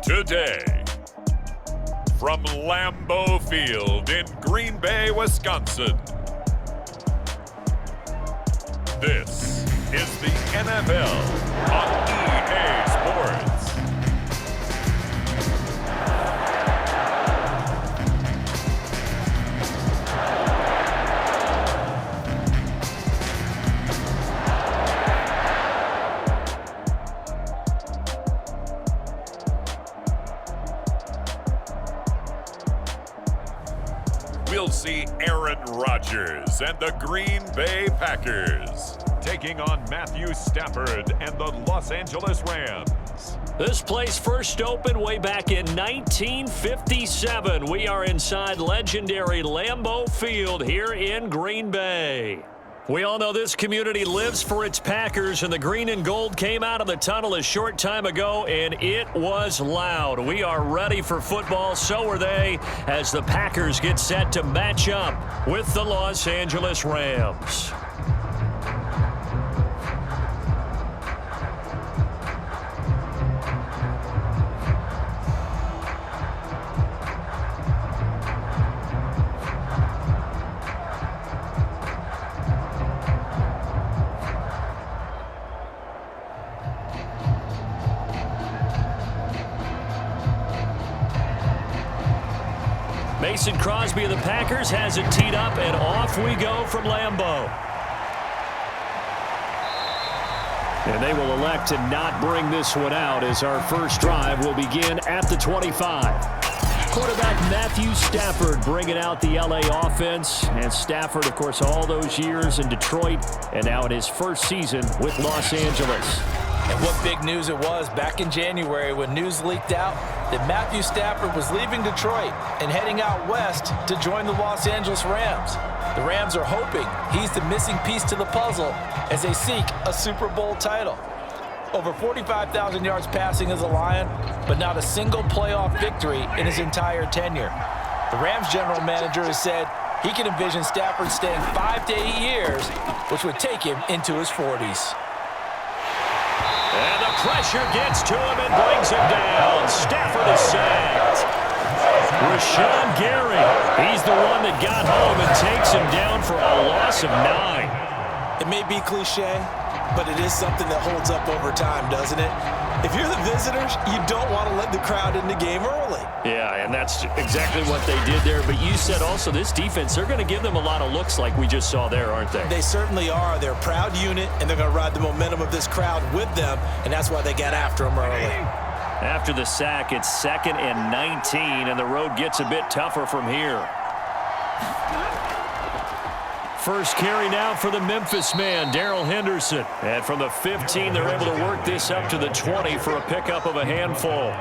Today, from Lambeau Field in Green Bay, Wisconsin, this is the NFL on EA Sports. We'll see Aaron Rodgers and the Green Bay Packers taking on Matthew Stafford and the Los Angeles Rams. This place first opened way back in 1957. We are inside legendary Lambeau Field here in Green Bay. We all know this community lives for its Packers, and the green and gold came out of the tunnel a short time ago, and it was loud. We are ready for football, so are they, as the Packers get set to match up with the Los Angeles Rams. Mason Crosby of the Packers has it teed up, and off we go from Lambeau. And they will elect to not bring this one out, as our first drive will begin at the 25. Quarterback Matthew Stafford bringing out the LA offense. And Stafford, of course, all those years in Detroit, and now in his first season with Los Angeles. And what big news it was back in January when news leaked out that Matthew Stafford was leaving Detroit and heading out west to join the Los Angeles Rams. The Rams are hoping he's the missing piece to the puzzle as they seek a Super Bowl title. Over 45,000 yards passing as a Lion, but not a single playoff victory in his entire tenure. The Rams general manager has said he can envision Stafford staying 5 to 8 years, which would take him into his 40s. And the pressure gets to him and brings him down. Stafford is sacked. Rashawn Gary, he's the one that got home and takes him down for a loss of 9. It may be cliche, but it is something that holds up over time, doesn't it? If you're the visitors, you don't want to let the crowd in the game early. Yeah, and that's exactly what they did there. But you said also this defense, they're going to give them a lot of looks like we just saw there, aren't they? They certainly are. They're a proud unit, and they're going to ride the momentum of this crowd with them, and that's why they got after them early. After the sack, it's 2nd and 19, and the road gets a bit tougher from here. First carry now for the Memphis man, Darrell Henderson. And from the 15, they're able to work this up to the 20 for a pickup of a handful.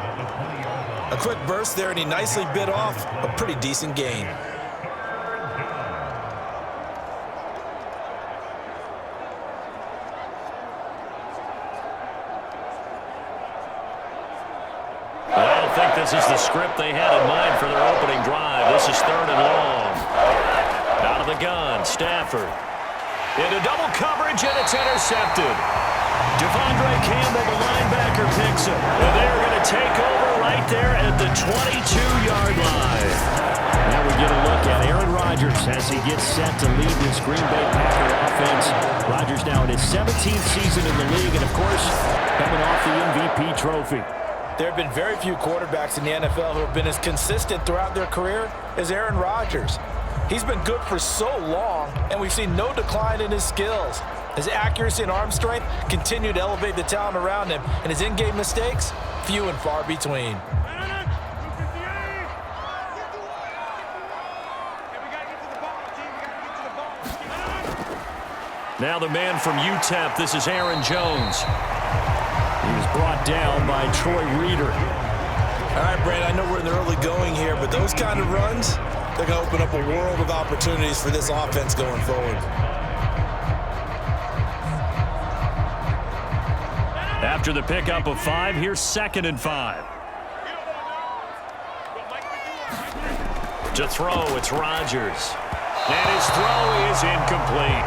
A quick burst there, and he nicely bit off a pretty decent gain. I don't think this is the script they had in mind for their opening drive. This is 3rd and long. Out of the gun, Stafford. Into double coverage, and it's intercepted. Devondre Campbell, the linebacker, picks it. And they're going to take over right there at the 22-yard line. Now we get a look at Aaron Rodgers as he gets set to lead this Green Bay Packer offense. Rodgers now in his 17th season in the league, and of course, coming off the MVP trophy. There have been very few quarterbacks in the NFL who have been as consistent throughout their career as Aaron Rodgers. He's been good for so long, and we've seen no decline in his skills. His accuracy and arm strength continue to elevate the talent around him, and his in-game mistakes, few and far between. Now the man from UTEP, this is Aaron Jones. He was brought down by Troy Reeder. All right, Brandon, I know we're in the early going here, but those kind of runs, they're going to open up a world of opportunities for this offense going forward. After the pickup of 5, here's 2nd and 5. To throw, it's Rodgers. And his throw is incomplete.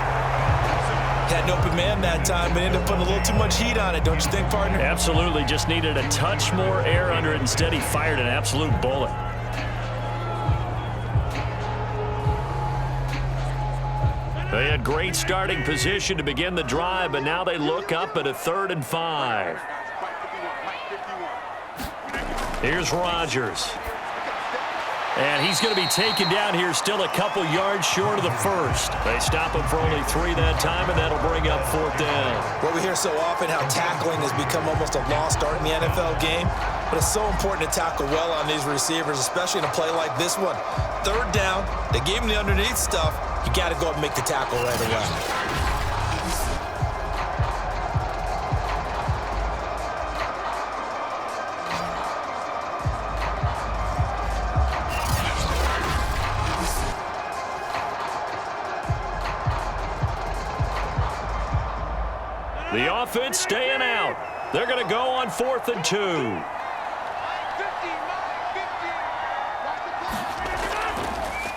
Had an open man that time, but ended up putting a little too much heat on it, don't you think, partner? Absolutely. Just needed a touch more air under it. Instead, he fired an absolute bullet. They had great starting position to begin the drive, but now they look up at a 3rd and 5. Here's Rodgers. And he's going to be taken down here still a couple yards short of the first. They stop him for only 3 that time, and that'll bring up 4th down. Well, we hear so often how tackling has become almost a lost art in the NFL game, but it's so important to tackle well on these receivers, especially in a play like this one. 3rd down, they gave him the underneath stuff. You got to go up and make the tackle right away. The offense staying out. They're going to go on 4th and 2.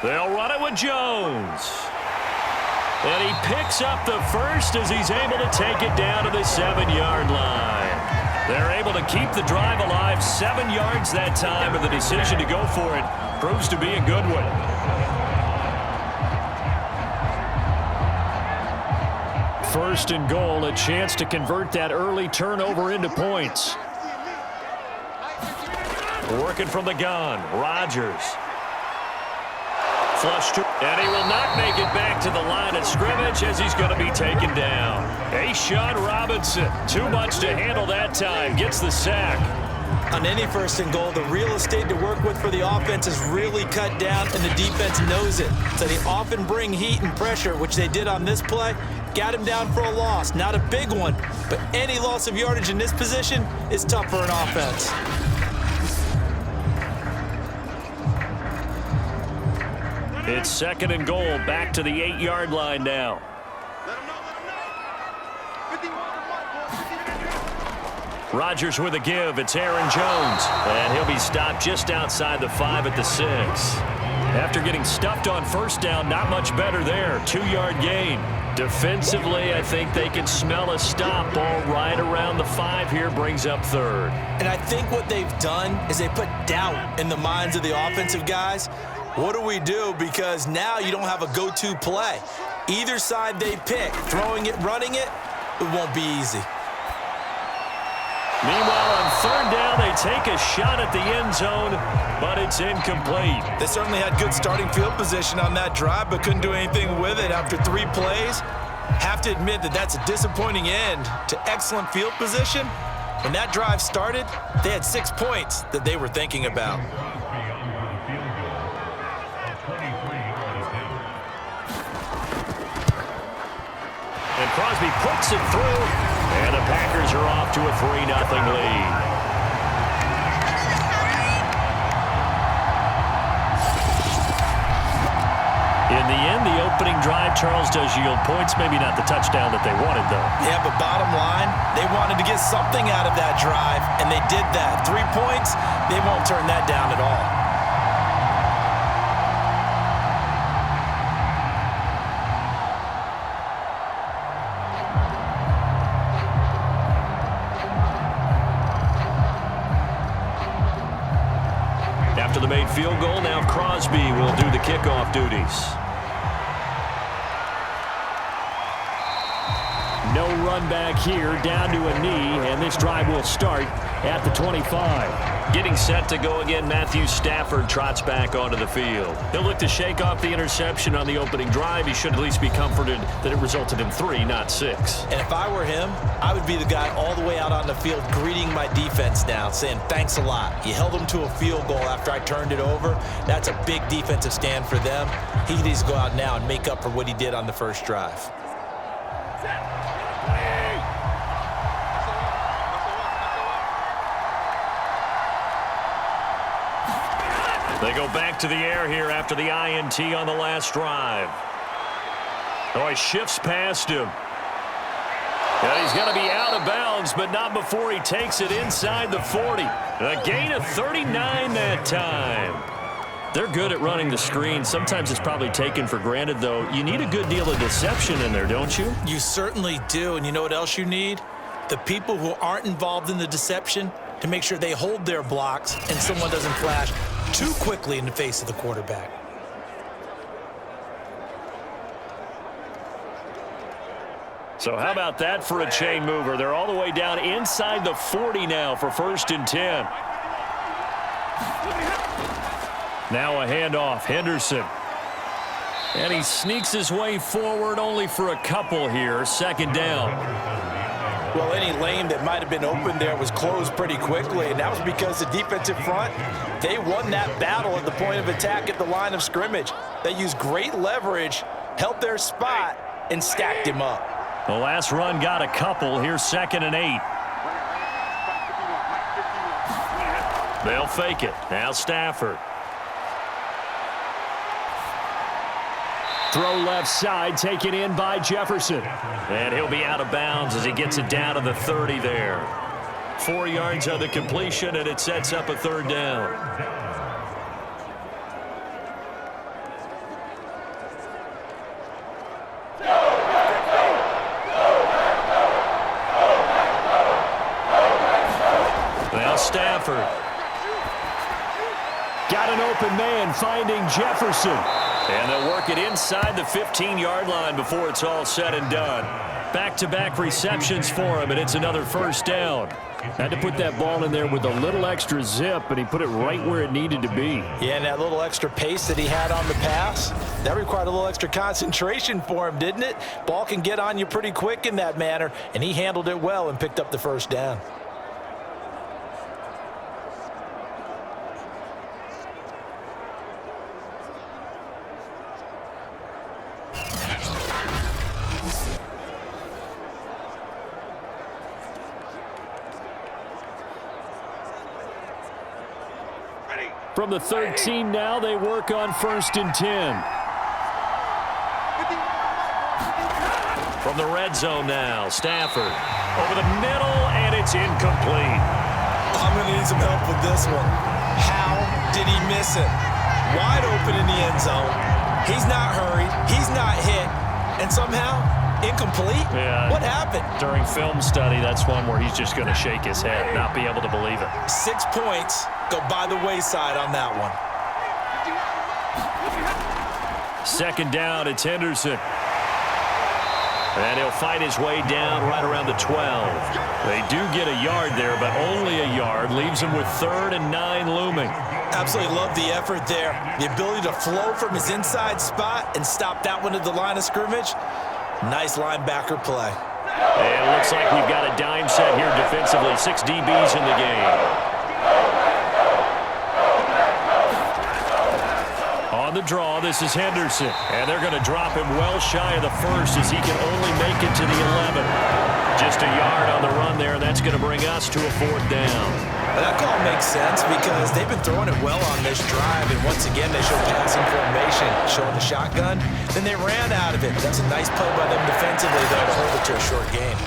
They'll run it with Jones. And he picks up the first as he's able to take it down to the 7-yard line. They're able to keep the drive alive 7 yards that time, and the decision to go for it proves to be a good one. First and goal, a chance to convert that early turnover into points. Working from the gun, Rodgers. Flush to, and he will not make it back to the line of scrimmage as he's going to be taken down. A'Shawn Robinson, too much to handle that time, gets the sack. On any 1st and goal, the real estate to work with for the offense is really cut down, and the defense knows it. So they often bring heat and pressure, which they did on this play. Got him down for a loss. Not a big one, but any loss of yardage in this position is tough for an offense. It's 2nd and goal, back to the 8-yard line now. Rodgers with a give. It's Aaron Jones. And he'll be stopped just outside the 5 at the 6. After getting stuffed on 1st down, not much better there. 2-yard gain. Defensively, I think they can smell a stop. Ball right around the 5 here, brings up 3rd. And I think what they've done is they put doubt in the minds of the offensive guys. What do we do? Because now you don't have a go-to play. Either side they pick, throwing it, running it, it won't be easy. Meanwhile, on 3rd down, they take a shot at the end zone, but it's incomplete. They certainly had good starting field position on that drive, but couldn't do anything with it after 3 plays. Have to admit that that's a disappointing end to excellent field position. When that drive started, they had 6 points that they were thinking about. And Crosby puts it through, and the Packers are off to a 3-0 lead. In the end, the opening drive, Charles, does yield points. Maybe not the touchdown that they wanted, though. Yeah, but bottom line, they wanted to get something out of that drive, and they did that. 3 points, they won't turn that down at all. After the made field goal, now Crosby will do the kickoff duties. No run back here, down to a knee, and this drive will start at the 25. Getting set to go again, Matthew Stafford trots back onto the field. He'll look to shake off the interception on the opening drive. He should at least be comforted that it resulted in 3, not 6. And if I were him, I would be the guy all the way out on the field greeting my defense now, saying thanks a lot. You held them to a field goal after I turned it over. That's a big defensive stand for them. He needs to go out now and make up for what he did on the first drive. They go back to the air here after the INT on the last drive. Oh, he shifts past him. And he's going to be out of bounds, but not before he takes it inside the 40. A gain of 39 that time. They're good at running the screen. Sometimes it's probably taken for granted, though. You need a good deal of deception in there, don't you? You certainly do. And you know what else you need? The people who aren't involved in the deception to make sure they hold their blocks and someone doesn't flash too quickly in the face of the quarterback. So how about that for a chain mover? They're all the way down inside the 40 now for 1st and 10. Now a handoff, Henderson. And he sneaks his way forward only for a couple here. 2nd down. Well, any lane that might have been open there was closed pretty quickly, and that was because the defensive front, they won that battle at the point of attack at the line of scrimmage. They used great leverage, held their spot, and stacked him up. The last run got a couple. Here's 2nd and 8. They'll fake it. Now Stafford. Throw left side, taken in by Jefferson. And he'll be out of bounds as he gets it down to the 30 there. 4 yards on the completion, and it sets up a 3rd down. Now Stafford. Got an open man finding Jefferson. And they'll work it inside the 15-yard line before it's all said and done. Back-to-back receptions for him, and it's another 1st down. Had to put that ball in there with a little extra zip, and he put it right where it needed to be. Yeah, and that little extra pace that he had on the pass, that required a little extra concentration for him, didn't it? Ball can get on you pretty quick in that manner, and he handled it well and picked up the 1st down. From the 13 now, they work on 1st and 10. From the red zone now, Stafford over the middle, and it's incomplete. I'm going to need some help with this one. How did he miss it? Wide open in the end zone. He's not hurried. He's not hit. And somehow, incomplete? Yeah. What happened? During film study, that's one where he's just going to shake his head, not be able to believe it. 6 points go by the wayside on that one. 2nd down, it's Henderson. And he'll fight his way down right around the 12. They do get a yard there, but only a yard. Leaves him with 3rd and 9 looming. Absolutely love the effort there. The ability to flow from his inside spot and stop that one at the line of scrimmage. Nice linebacker play. And it looks like we've got a dime set here defensively. 6 DBs in the game. On the draw, this is Henderson. And they're going to drop him well shy of the 1st as he can only make it to the 11. Just a yard on the run there. That's going to bring us to a 4th down. That call makes sense because they've been throwing it well on this drive. And once again, they show passing formation, showing the shotgun. Then they ran out of it. That's a nice play by them defensively, though, to hold it to a short game.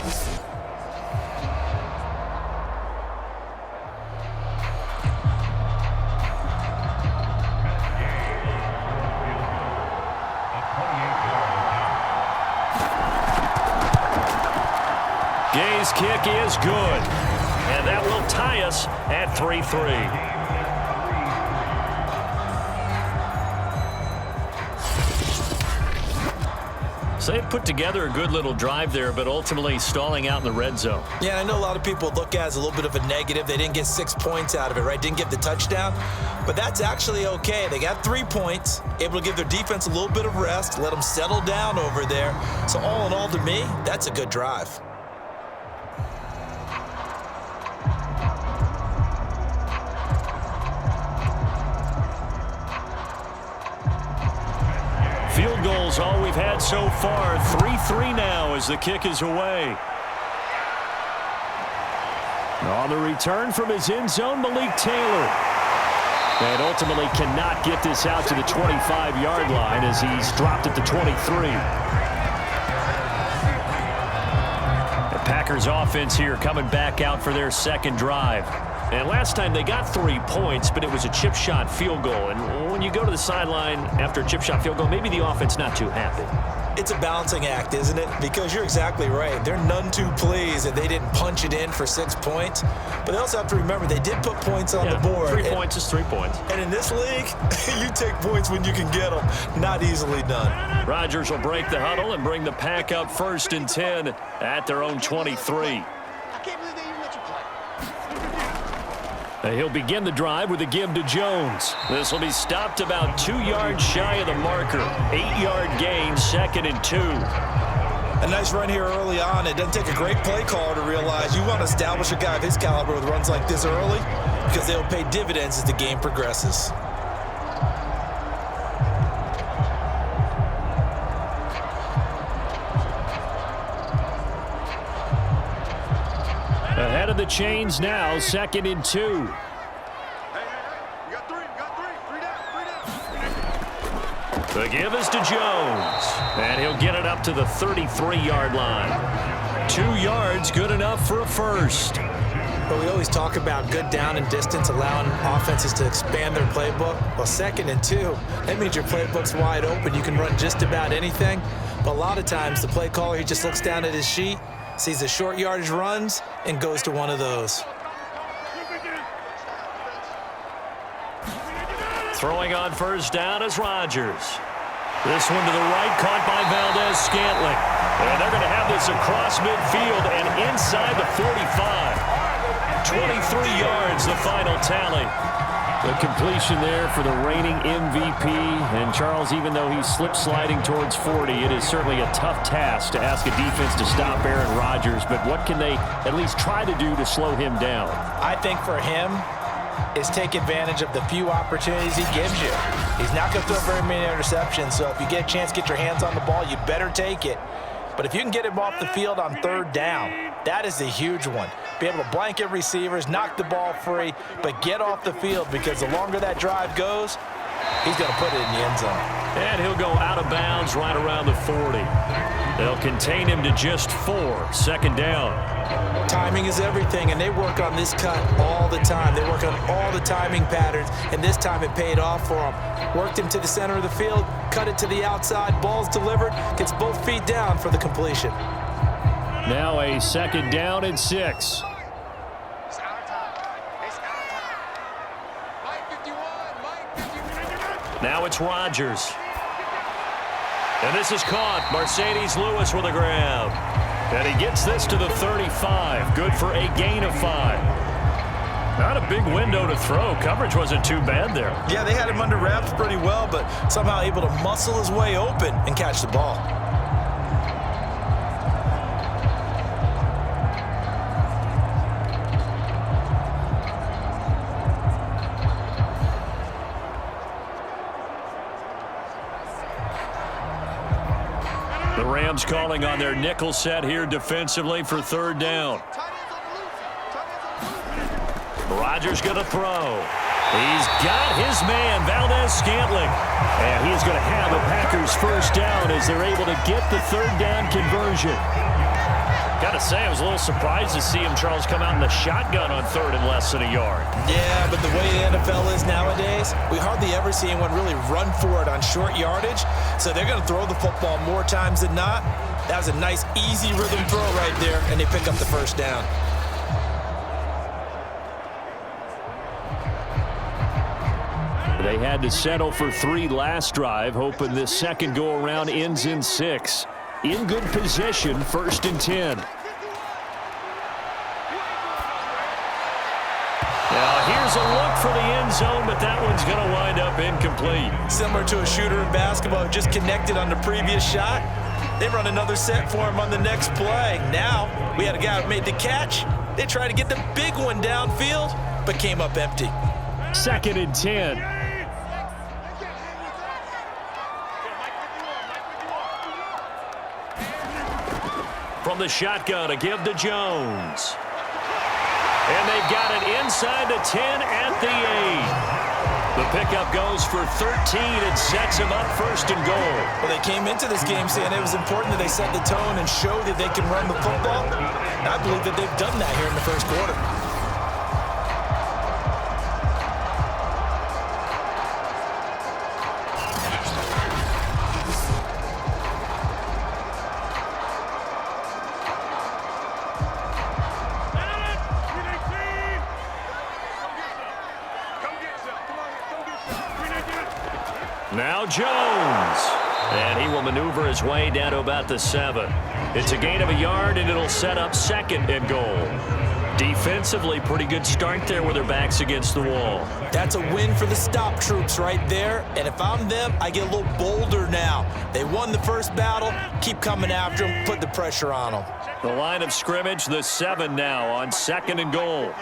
Gay's kick is good. And that will tie us at 3-3. So they put together a good little drive there, but ultimately stalling out in the red zone. Yeah, I know a lot of people look at it as a little bit of a negative. They didn't get 6 points out of it, right? Didn't get the touchdown. But that's actually okay. They got 3 points, able to give their defense a little bit of rest, let them settle down over there. So all in all, to me, that's a good drive. Field goals all we've had so far. 3-3 now as the kick is away. On the return from his end zone, Malik Taylor. And ultimately cannot get this out to the 25-yard line as he's dropped at the 23. The Packers offense here coming back out for their 2nd drive. And last time they got 3 points, but it was a chip shot field goal. And when you go to the sideline after a chip shot field goal, maybe the offense not too happy. It's a balancing act, isn't it? Because you're exactly right. They're none too pleased that they didn't punch it in for 6 points. But they also have to remember they did put points on the board. 3 points is 3 points. And in this league, you take points when you can get them. Not easily done. Rodgers will break the huddle and bring the pack up 1st and 10 at their own 23. He'll begin the drive with a give to Jones. This will be stopped about 2 yards shy of the marker. 8-yard gain, 2nd and 2. A nice run here early on. It doesn't take a great play caller to realize you want to establish a guy of his caliber with runs like this early because they'll pay dividends as the game progresses. Ahead of the chains now, 2nd and 2. You got three down. The give is to Jones, and he'll get it up to the 33-yard line. 2 yards, good enough for a first. But we always talk about good down and distance, allowing offenses to expand their playbook. Well, 2nd and 2, that means your playbook's wide open. You can run just about anything. But a lot of times, the play caller, he just looks down at his sheet, sees the short yardage runs, and goes to one of those. Throwing on 1st down is Rodgers. This one to the right, caught by Valdez-Scantling. And they're going to have this across midfield and inside the 45. 23 yards, the final tally. The completion there for the reigning MVP. And Charles, even though he's slip-sliding towards 40, it is certainly a tough task to ask a defense to stop Aaron Rodgers. But what can they at least try to do to slow him down? I think for him is take advantage of the few opportunities he gives you. He's not going to throw very many interceptions, so if you get a chance to get your hands on the ball, you better take it. But if you can get him off the field on 3rd down, that is a huge one. Be able to blanket receivers, knock the ball free, but get off the field because the longer that drive goes, he's going to put it in the end zone. And he'll go out of bounds right around the 40. They'll contain him to just 4, 2nd down. Timing is everything, and they work on this cut all the time. They work on all the timing patterns, and this time it paid off for him. Worked him to the center of the field, cut it to the outside, ball's delivered, gets both feet down for the completion. Now a 2nd down and 6. Now it's Rodgers. And this is caught. Mercedes Lewis with a grab. And he gets this to the 35. Good for a gain of 5. Not a big window to throw. Coverage wasn't too bad there. Yeah, they had him under wraps pretty well, but somehow able to muscle his way open and catch the ball. The Rams calling on their nickel set here defensively for 3rd down. Rodgers going to throw. He's got his man, Valdez-Scantling. And he's going to have the Packers 1st down as they're able to get the 3rd down conversion. Got to say, I was a little surprised to see him, Charles, come out in the shotgun on 3rd and less than a yard. Yeah, but the way the NFL is nowadays, we hardly ever see anyone really run for it on short yardage. So they're going to throw the football more times than not. That was a nice, easy rhythm throw right there, and they pick up the 1st down. They had to settle for 3 last drive, hoping this second go-around ends in 6. In good position, 1st and 10. Now here's a look for the end zone, but that one's going to wind up incomplete. Similar to a shooter in basketball who just connected on the previous shot. They run another set for him on the next play. Now we had a guy who made the catch. They tried to get the big one downfield, but came up empty. 2nd and 10. From the shotgun, a give to Jones. And they've got it inside the 10 at the 8. The pickup goes for 13 and sets him up 1st and goal. Well, they came into this game saying it was important that they set the tone and show that they can run the football. And I believe that they've done that here in the 1st quarter. Now Jones. And he will maneuver his way down to about the 7. It's a gain of a yard, and it'll set up 2nd and goal. Defensively, pretty good start there with their backs against the wall. That's a win for the stop troops right there. And if I'm them, I get a little bolder now. They won the first battle. Keep coming after them. Put the pressure on them. The line of scrimmage, the 7 now on 2nd and goal.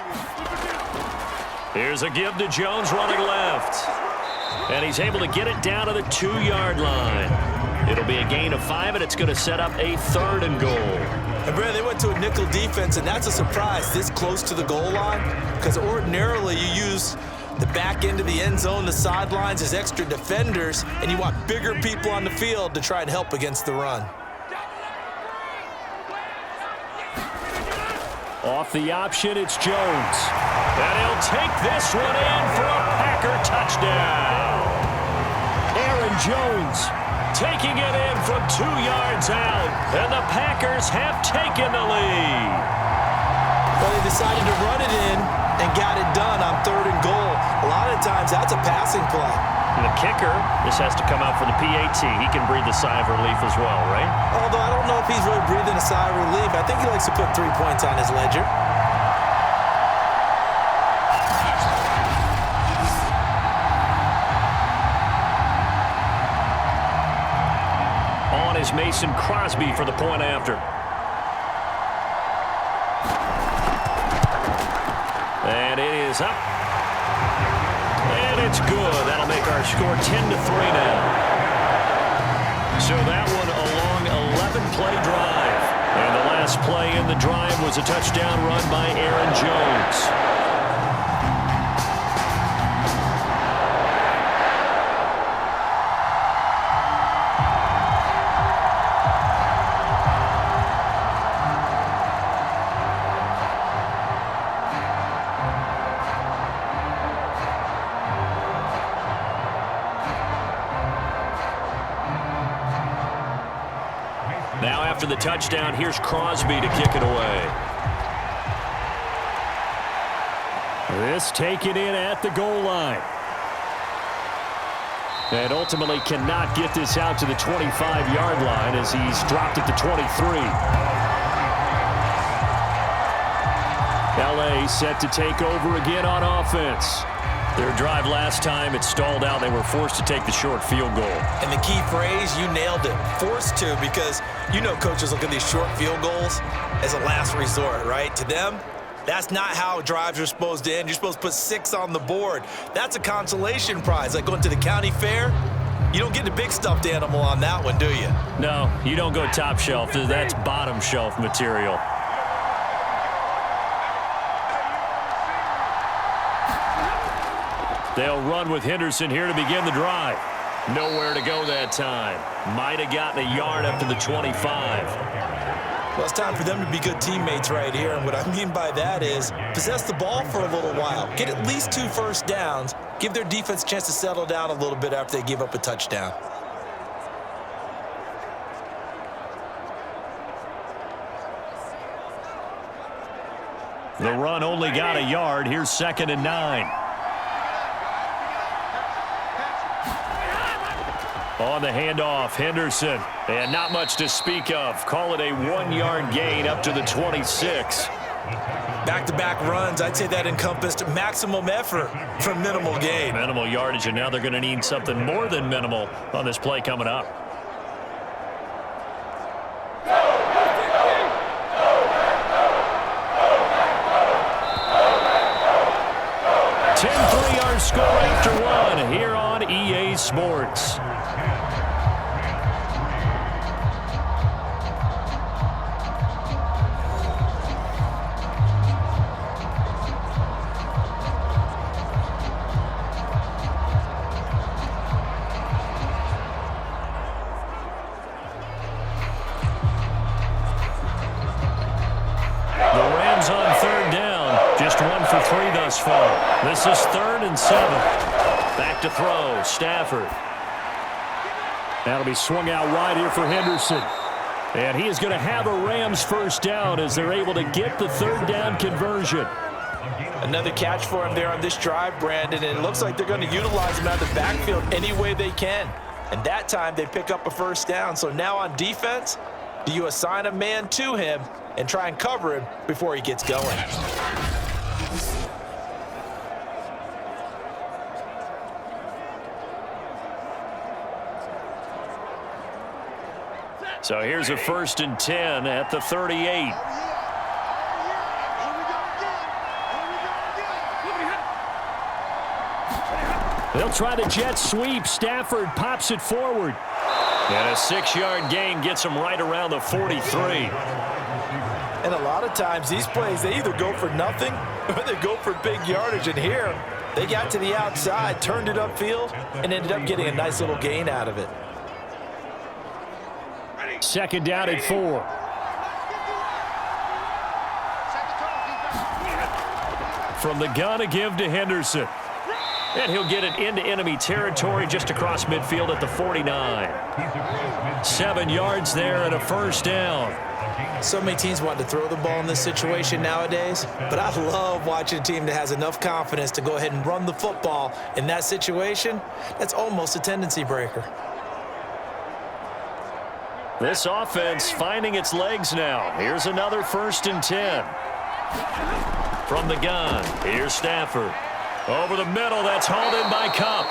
Here's a give to Jones running left. And he's able to get it down to the 2-yard line. It'll be a gain of 5, and it's going to set up a 3rd and goal. And Brad, they went to a nickel defense, and that's a surprise this close to the goal line, because ordinarily you use the back end of the end zone, the sidelines as extra defenders, and you want bigger people on the field to try and help against the run. Off the option, it's Jones. And he'll take this one in for a Packer touchdown. Aaron Jones taking it in from 2 yards out, and the Packers have taken the lead. Well, they decided to run it in and got it done on 3rd and goal. A lot of times, that's a passing play. And the kicker, this has to come out for the PAT. He can breathe a sigh of relief as well, right? Although I don't know if he's really breathing a sigh of relief. I think he likes to put 3 points on his ledger. On is Mason Crosby for the point after. And it is up. And it's good. That'll make our score 10-3 now. So that one a long 11-play drive. And the last play in the drive was a touchdown run by Aaron Jones. Now after the touchdown, here's Crosby to kick it away. This taken in at the goal line. And ultimately cannot get this out to the 25-yard line as he's dropped at the 23. LA set to take over again on offense. Their drive last time, it stalled out. They were forced to take the short field goal. And the key phrase, you nailed it. Forced to, because you know coaches look at these short field goals as a last resort, right? To them, that's not how drives are supposed to end. You're supposed to put 6 on the board. That's a consolation prize, like going to the county fair. You don't get the big stuffed animal on that one, do you? No, you don't go top shelf. That's bottom shelf material. They'll run with Henderson here to begin the drive. Nowhere to go that time. Might have gotten a yard up to the 25. Well, it's time for them to be good teammates right here. And what I mean by that is possess the ball for a little while. Get at least 2 first downs. Give their defense a chance to settle down a little bit after they give up a touchdown. The run only got a yard. Here's 2nd and 9. On the handoff, Henderson. And not much to speak of. Call it a 1-yard gain up to the 26. Back-to-back runs, I'd say that encompassed maximum effort for minimal gain. Minimal yardage, and now they're going to need something more than minimal on this play coming up. Our score after 1 here on EA Sports. The Rams on 3rd down. Just 1 for 3 thus far. This is 3rd and 7. Back to throw, Stafford. That'll be swung out wide here for Henderson. And he is going to have a Rams first down as they're able to get the 3rd down conversion. Another catch for him there on this drive, Brandon, and it looks like they're going to utilize him out of the backfield any way they can. And that time they pick up a first down. So now on defense, do you assign a man to him and try and cover him before he gets going? So here's a 1st and 10 at the 38. They'll try the jet sweep. Stafford pops it forward. And a 6-yard gain gets him right around the 43. And a lot of times these plays, they either go for nothing or they go for big yardage. And here, they got to the outside, turned it upfield, and ended up getting a nice little gain out of it. 2nd down at 4. From the gun, a give to Henderson. And he'll get it into enemy territory just across midfield at the 49. 7 yards there and a first down. So many teams want to throw the ball in this situation nowadays, but I love watching a team that has enough confidence to go ahead and run the football in that situation. That's almost a tendency breaker. This offense finding its legs now. Here's another 1st and 10. From the gun, here's Stafford. Over the middle, that's hauled in by Cup.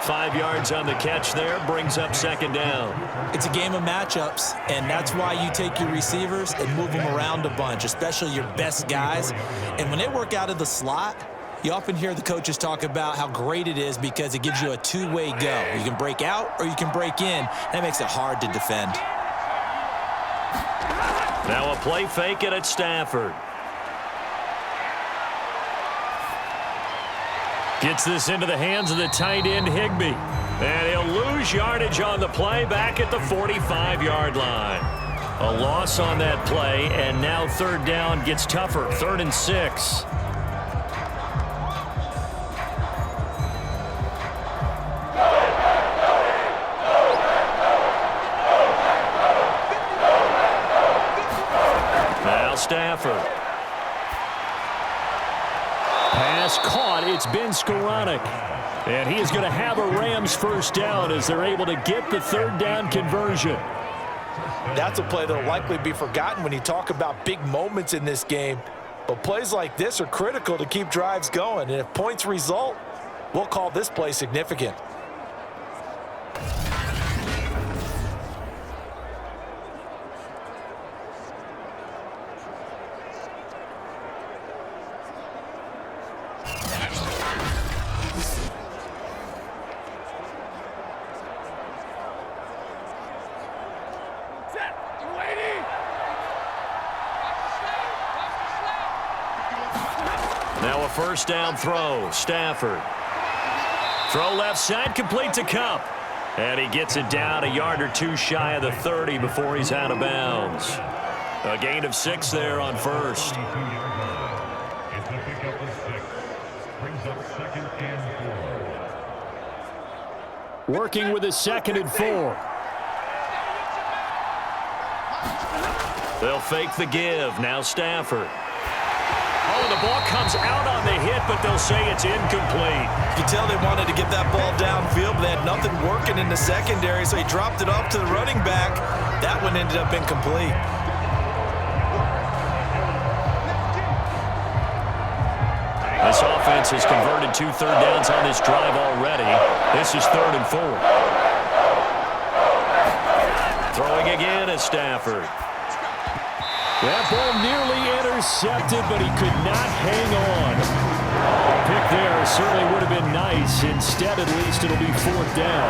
5 yards on the catch there, brings up 2nd down. It's a game of matchups, and that's why you take your receivers and move them around a bunch, especially your best guys. And when they work out of the slot, you often hear the coaches talk about how great it is because it gives you a two-way go. You can break out or you can break in. That makes it hard to defend. Now a play fake and it's Stafford. Gets this into the hands of the tight end, Higbee. And he'll lose yardage on the play back at the 45-yard line. A loss on that play, and now 3rd down gets tougher. 3rd and 6. Now Stafford. Pass caught. It's Ben Skoranek. And he is going to have a Rams first down as they're able to get the 3rd down conversion. That's a play that will likely be forgotten when you talk about big moments in this game. But plays like this are critical to keep drives going. And if points result, we'll call this play significant. Now a 1st down throw. Stafford. Throw left side, complete to Cup. And he gets it down a yard or 2 shy of the 30 before he's out of bounds. A gain of 6 there on 1st. Working with his 2nd and 4. They'll fake the give. Now Stafford. Oh, the ball comes out on the hit, but they'll say it's incomplete. You can tell they wanted to get that ball downfield, but they had nothing working in the secondary, so he dropped it off to the running back. That one ended up incomplete. This offense has converted 2 third downs on this drive already. This is 3rd and 4. Throwing again is Stafford. That ball nearly intercepted, but he could not hang on. A pick there certainly would have been nice. Instead, at least, it'll be 4th down.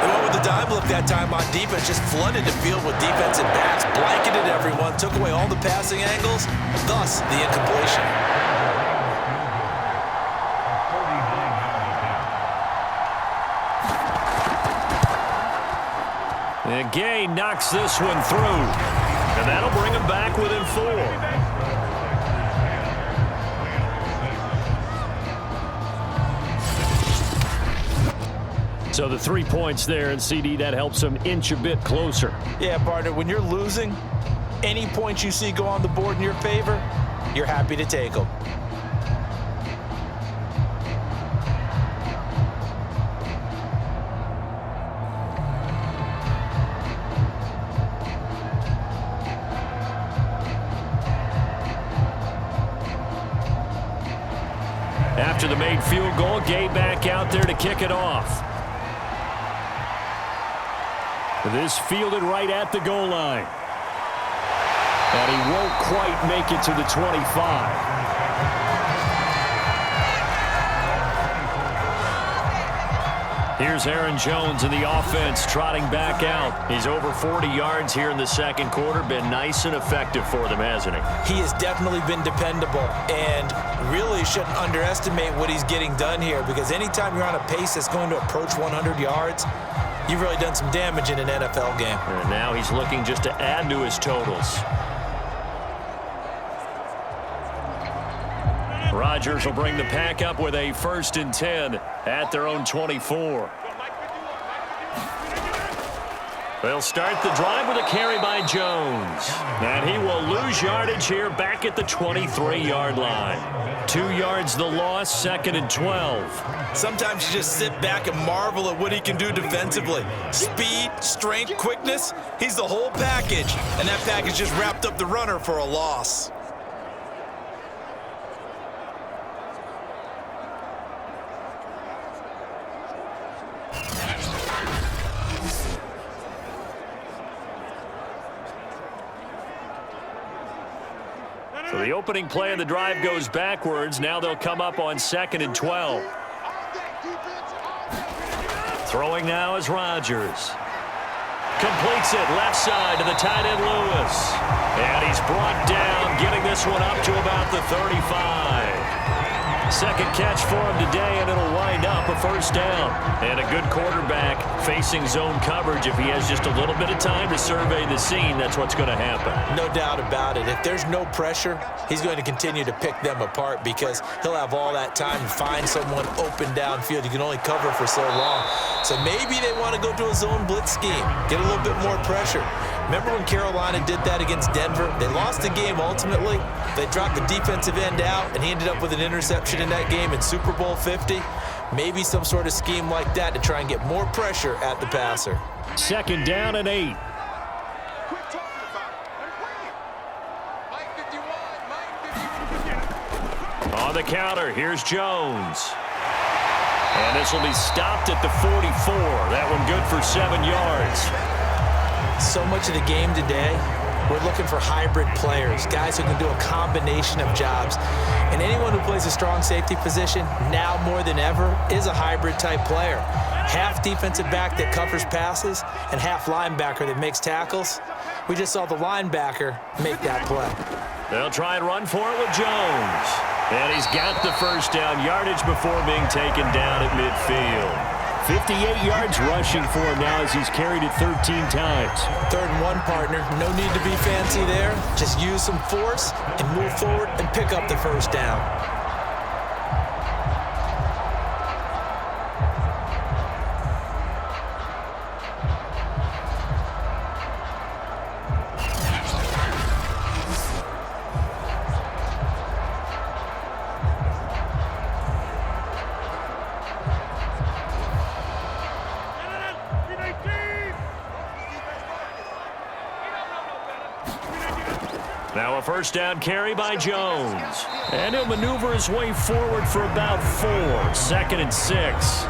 They went with the dime look that time on defense, just flooded the field with defensive backs, blanketed everyone, took away all the passing angles, thus the incompletion. And Gay knocks this one through. And that'll bring him back within 4. So the 3 points there, and CD, that helps him inch a bit closer. Yeah, partner, when you're losing, any points you see go on the board in your favor, you're happy to take them. After the made field goal, Gay back out there to kick it off. This fielded right at the goal line. And he won't quite make it to the 25. Here's Aaron Jones in the offense trotting back out. He's over 40 yards here in the second quarter. Been nice and effective for them, hasn't he? He has definitely been dependable and really shouldn't underestimate what he's getting done here, because anytime you're on a pace that's going to approach 100 yards, you've really done some damage in an NFL game. And now he's looking just to add to his totals. Rodgers will bring the pack up with a 1st and 10 at their own 24. They'll start the drive with a carry by Jones. And he will lose yardage here back at the 23-yard line. 2 yards the loss, 2nd and 12. Sometimes you just sit back and marvel at what he can do defensively. Speed, strength, quickness, he's the whole package. And that package just wrapped up the runner for a loss. So the opening play of the drive goes backwards. Now they'll come up on 2nd and 12. Throwing now is Rodgers. Completes it left side to the tight end Lewis. And he's brought down, getting this one up to about the 35. Second catch for him today, and it'll wind up a 1st down. And a good quarterback facing zone coverage. If he has just a little bit of time to survey the scene, that's what's going to happen. No doubt about it. If there's no pressure, he's going to continue to pick them apart, because he'll have all that time to find someone open downfield. You can only cover for so long. So maybe they want to go to a zone blitz scheme, get a little bit more pressure. Remember when Carolina did that against Denver? They lost the game ultimately. They dropped the defensive end out, and he ended up with an interception in that game in Super Bowl 50. Maybe some sort of scheme like that to try and get more pressure at the passer. 2nd down and 8. On the counter, here's Jones. And this will be stopped at the 44. That one good for 7 yards. So much of the game today, we're looking for hybrid players, guys who can do a combination of jobs. And anyone who plays a strong safety position, now more than ever, is a hybrid type player. Half defensive back that covers passes and half linebacker that makes tackles. We just saw the linebacker make that play. They'll try and run for it with Jones. And he's got the 1st down, yardage before being taken down at midfield. 58 yards rushing for him now as he's carried it 13 times. 3rd and 1, partner. No need to be fancy there. Just use some force and move forward and pick up the 1st down. Now a 1st down carry by Jones. And he'll maneuver his way forward for about 4. 2nd and 6.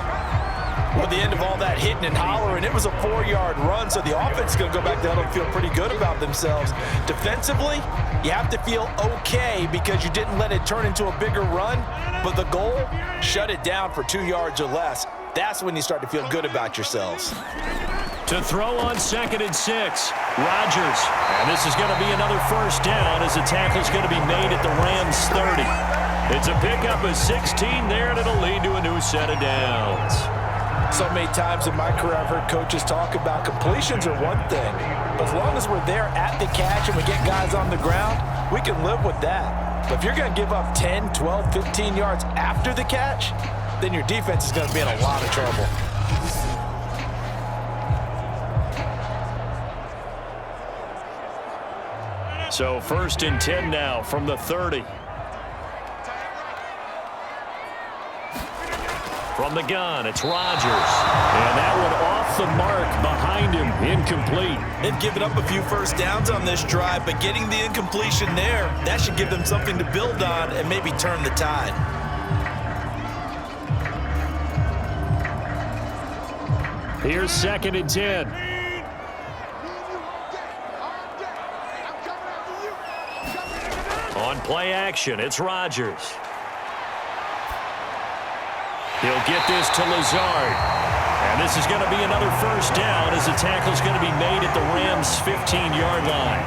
Well, at the end of all that hitting and hollering, it was a 4-yard run, so the offense is going to go back down and feel pretty good about themselves. Defensively, you have to feel okay because you didn't let it turn into a bigger run, but the goal, shut it down for 2 yards or less. That's when you start to feel good about yourselves. To throw on 2nd and 6, Rodgers. And this is going to be another 1st down as the tackle's going to be made at the Rams 30. It's a pickup of 16 there, and it'll lead to a new set of downs. So many times in my career, I've heard coaches talk about completions are one thing. But as long as we're there at the catch and we get guys on the ground, we can live with that. But if you're going to give up 10, 12, 15 yards after the catch, then your defense is going to be in a lot of trouble. So 1st and 10 now from the 30. From the gun, it's Rodgers. And that one off the mark behind him, incomplete. They've given up a few 1st downs on this drive, but getting the incompletion there, that should give them something to build on and maybe turn the tide. Here's 2nd and 10. On play action, it's Rodgers. He'll get this to Lazard. And this is going to be another first down as the tackle's going to be made at the Rams' 15-yard line.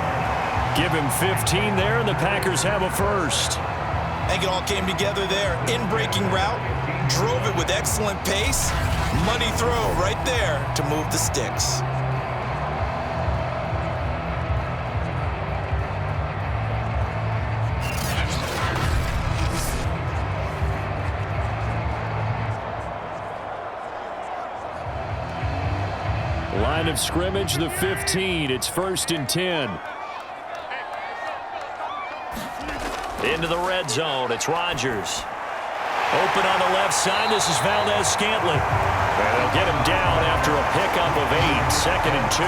Give him 15 there, and the Packers have a first. I think it all came together there. In-breaking route, drove it with excellent pace. Money throw right there to move the sticks. Line of scrimmage, the 15. It's 1st and 10. Into the red zone. It's Rodgers. Open on the left side. This is Valdez-Scantling. And they'll get him down after a pickup of 8. 2nd and 2.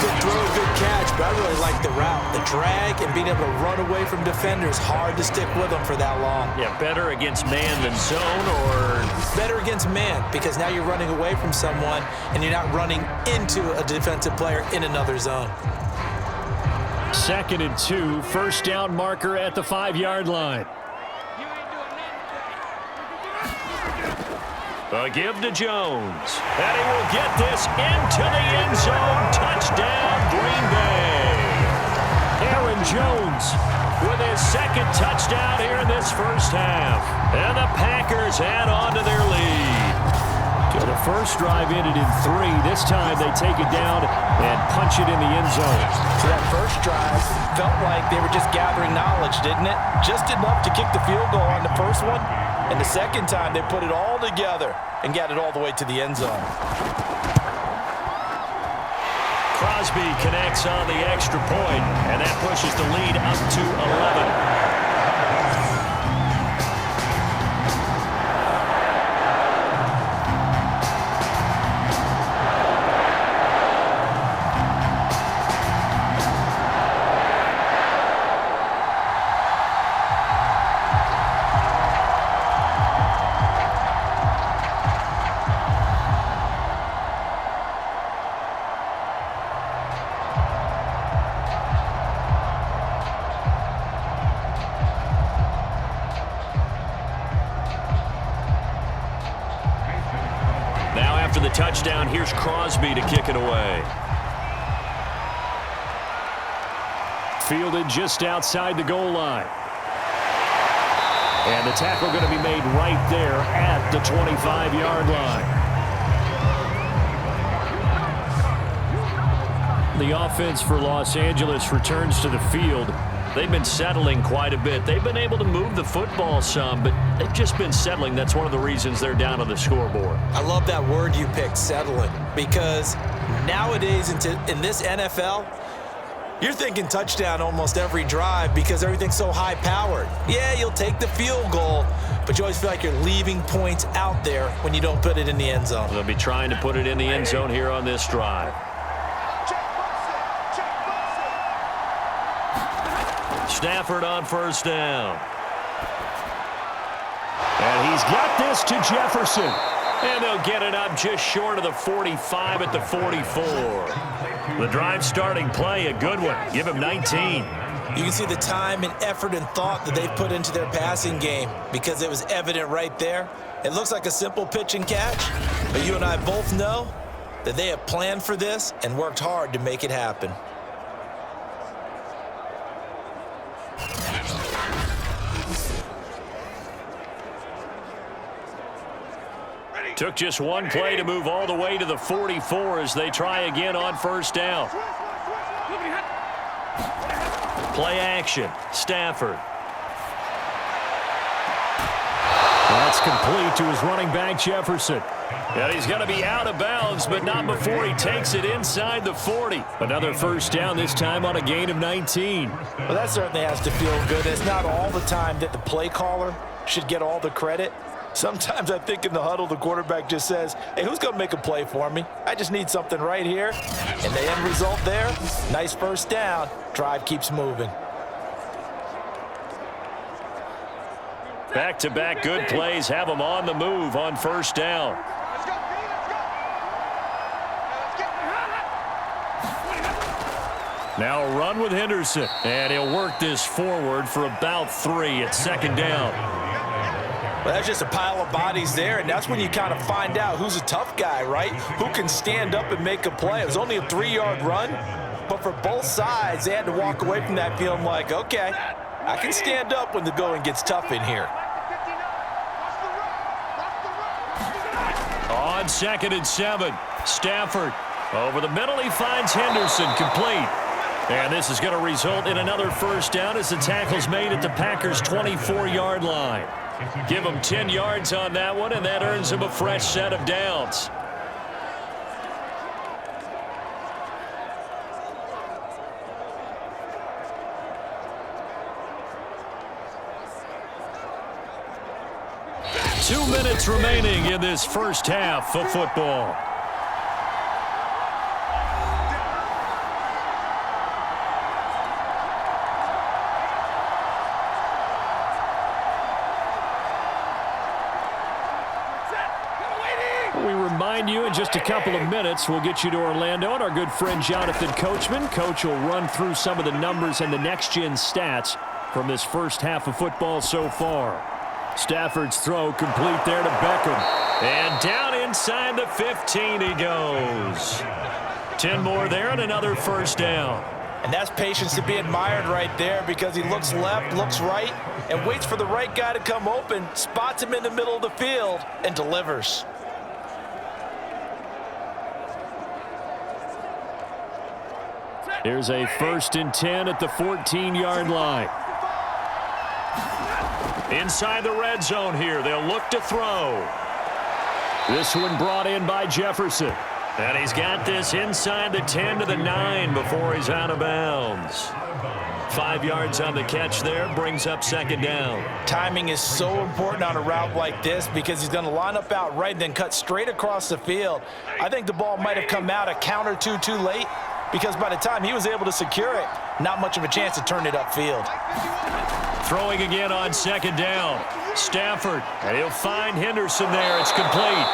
Good throw, good catch, but I really like the route. The drag and being able to run away from defenders, hard to stick with them for that long. Yeah, better against man than zone, or? Better against man, because now you're running away from someone and you're not running into a defensive player in another zone. 2nd and 2, first down marker at the 5-yard line. A give to Jones. And he will get this into the end zone. Touchdown, Green Bay. Aaron Jones with his 2nd touchdown here in this first half. And the Packers add on to their lead. So the first drive ended in 3. This time they take it down and punch it in the end zone. So that first drive felt like they were just gathering knowledge, didn't it? Just enough to kick the field goal on the first one. And the second time, they put it all together and got it all the way to the end zone. Crosby connects on the extra point, and that pushes the lead up to 11. After the touchdown, here's Crosby to kick it away. Fielded just outside the goal line. And the tackle going to be made right there at the 25-yard line. The offense for Los Angeles returns to the field. They've been settling quite a bit. They've been able to move the football some, but they've just been settling. That's one of the reasons they're down on the scoreboard. I love that word you picked, settling, because nowadays in this NFL, you're thinking touchdown almost every drive because everything's so high-powered. Yeah, you'll take the field goal, but you always feel like you're leaving points out there when you don't put it in the end zone. They'll be trying to put it in the end zone here on this drive. Stafford on first down. And he's got this to Jefferson. And they'll get it up just short of the 45 at the 44. The drive starting play, a good one. Give him 19. You can see the time and effort and thought that they've put into their passing game because it was evident right there. It looks like a simple pitch and catch, but you and I both know that they have planned for this and worked hard to make it happen. Took just one play to move all the way to the 44 as they try again on first down. Play action. Stafford. That's complete to his running back, Jefferson. And he's going to be out of bounds, but not before he takes it inside the 40. Another first down, this time on a gain of 19. Well, that certainly has to feel good. It's not all the time that the play caller should get all the credit. Sometimes I think in the huddle, the quarterback just says, hey, who's going to make a play for me? I just need something right here. And the end result there, nice first down. Drive keeps moving. Back-to-back good plays have them on the move on first down. Now a run with Henderson. And he'll work this forward for about 3 at second down. Well, that's just a pile of bodies there, and that's when you kind of find out who's a tough guy, right? Who can stand up and make a play. It was only a 3-yard run, but for both sides, they had to walk away from that feeling like, okay, I can stand up when the going gets tough in here. On 2nd and 7, Stafford over the middle. He finds Henderson complete. And this is going to result in another first down as the tackle's made at the Packers' 24-yard line. Give him 10 yards on that one, and that earns him a fresh set of downs. Two minutes remaining in this first half of football. We remind you in just a couple of minutes, we'll get you to Orlando and our good friend Jonathan Coachman. Coach will run through some of the numbers and the next-gen stats from this first half of football so far. Stafford's throw complete there to Beckham. And down inside the 15 he goes. 10 more there and another first down. And that's patience to be admired right there because he looks left, looks right, and waits for the right guy to come open, spots him in the middle of the field, and delivers. Here's a 1st and 10 at the 14-yard line. Inside the red zone here, they'll look to throw. This one brought in by Jefferson. And he's got this inside the 10 to the 9 before he's out of bounds. 5 yards on the catch there, brings up second down. Timing is so important on a route like this because he's going to line up out right and then cut straight across the field. I think the ball might have come out a count or two too late because by the time he was able to secure it, not much of a chance to turn it upfield. Throwing again on second down. Stafford, and he'll find Henderson there. It's complete.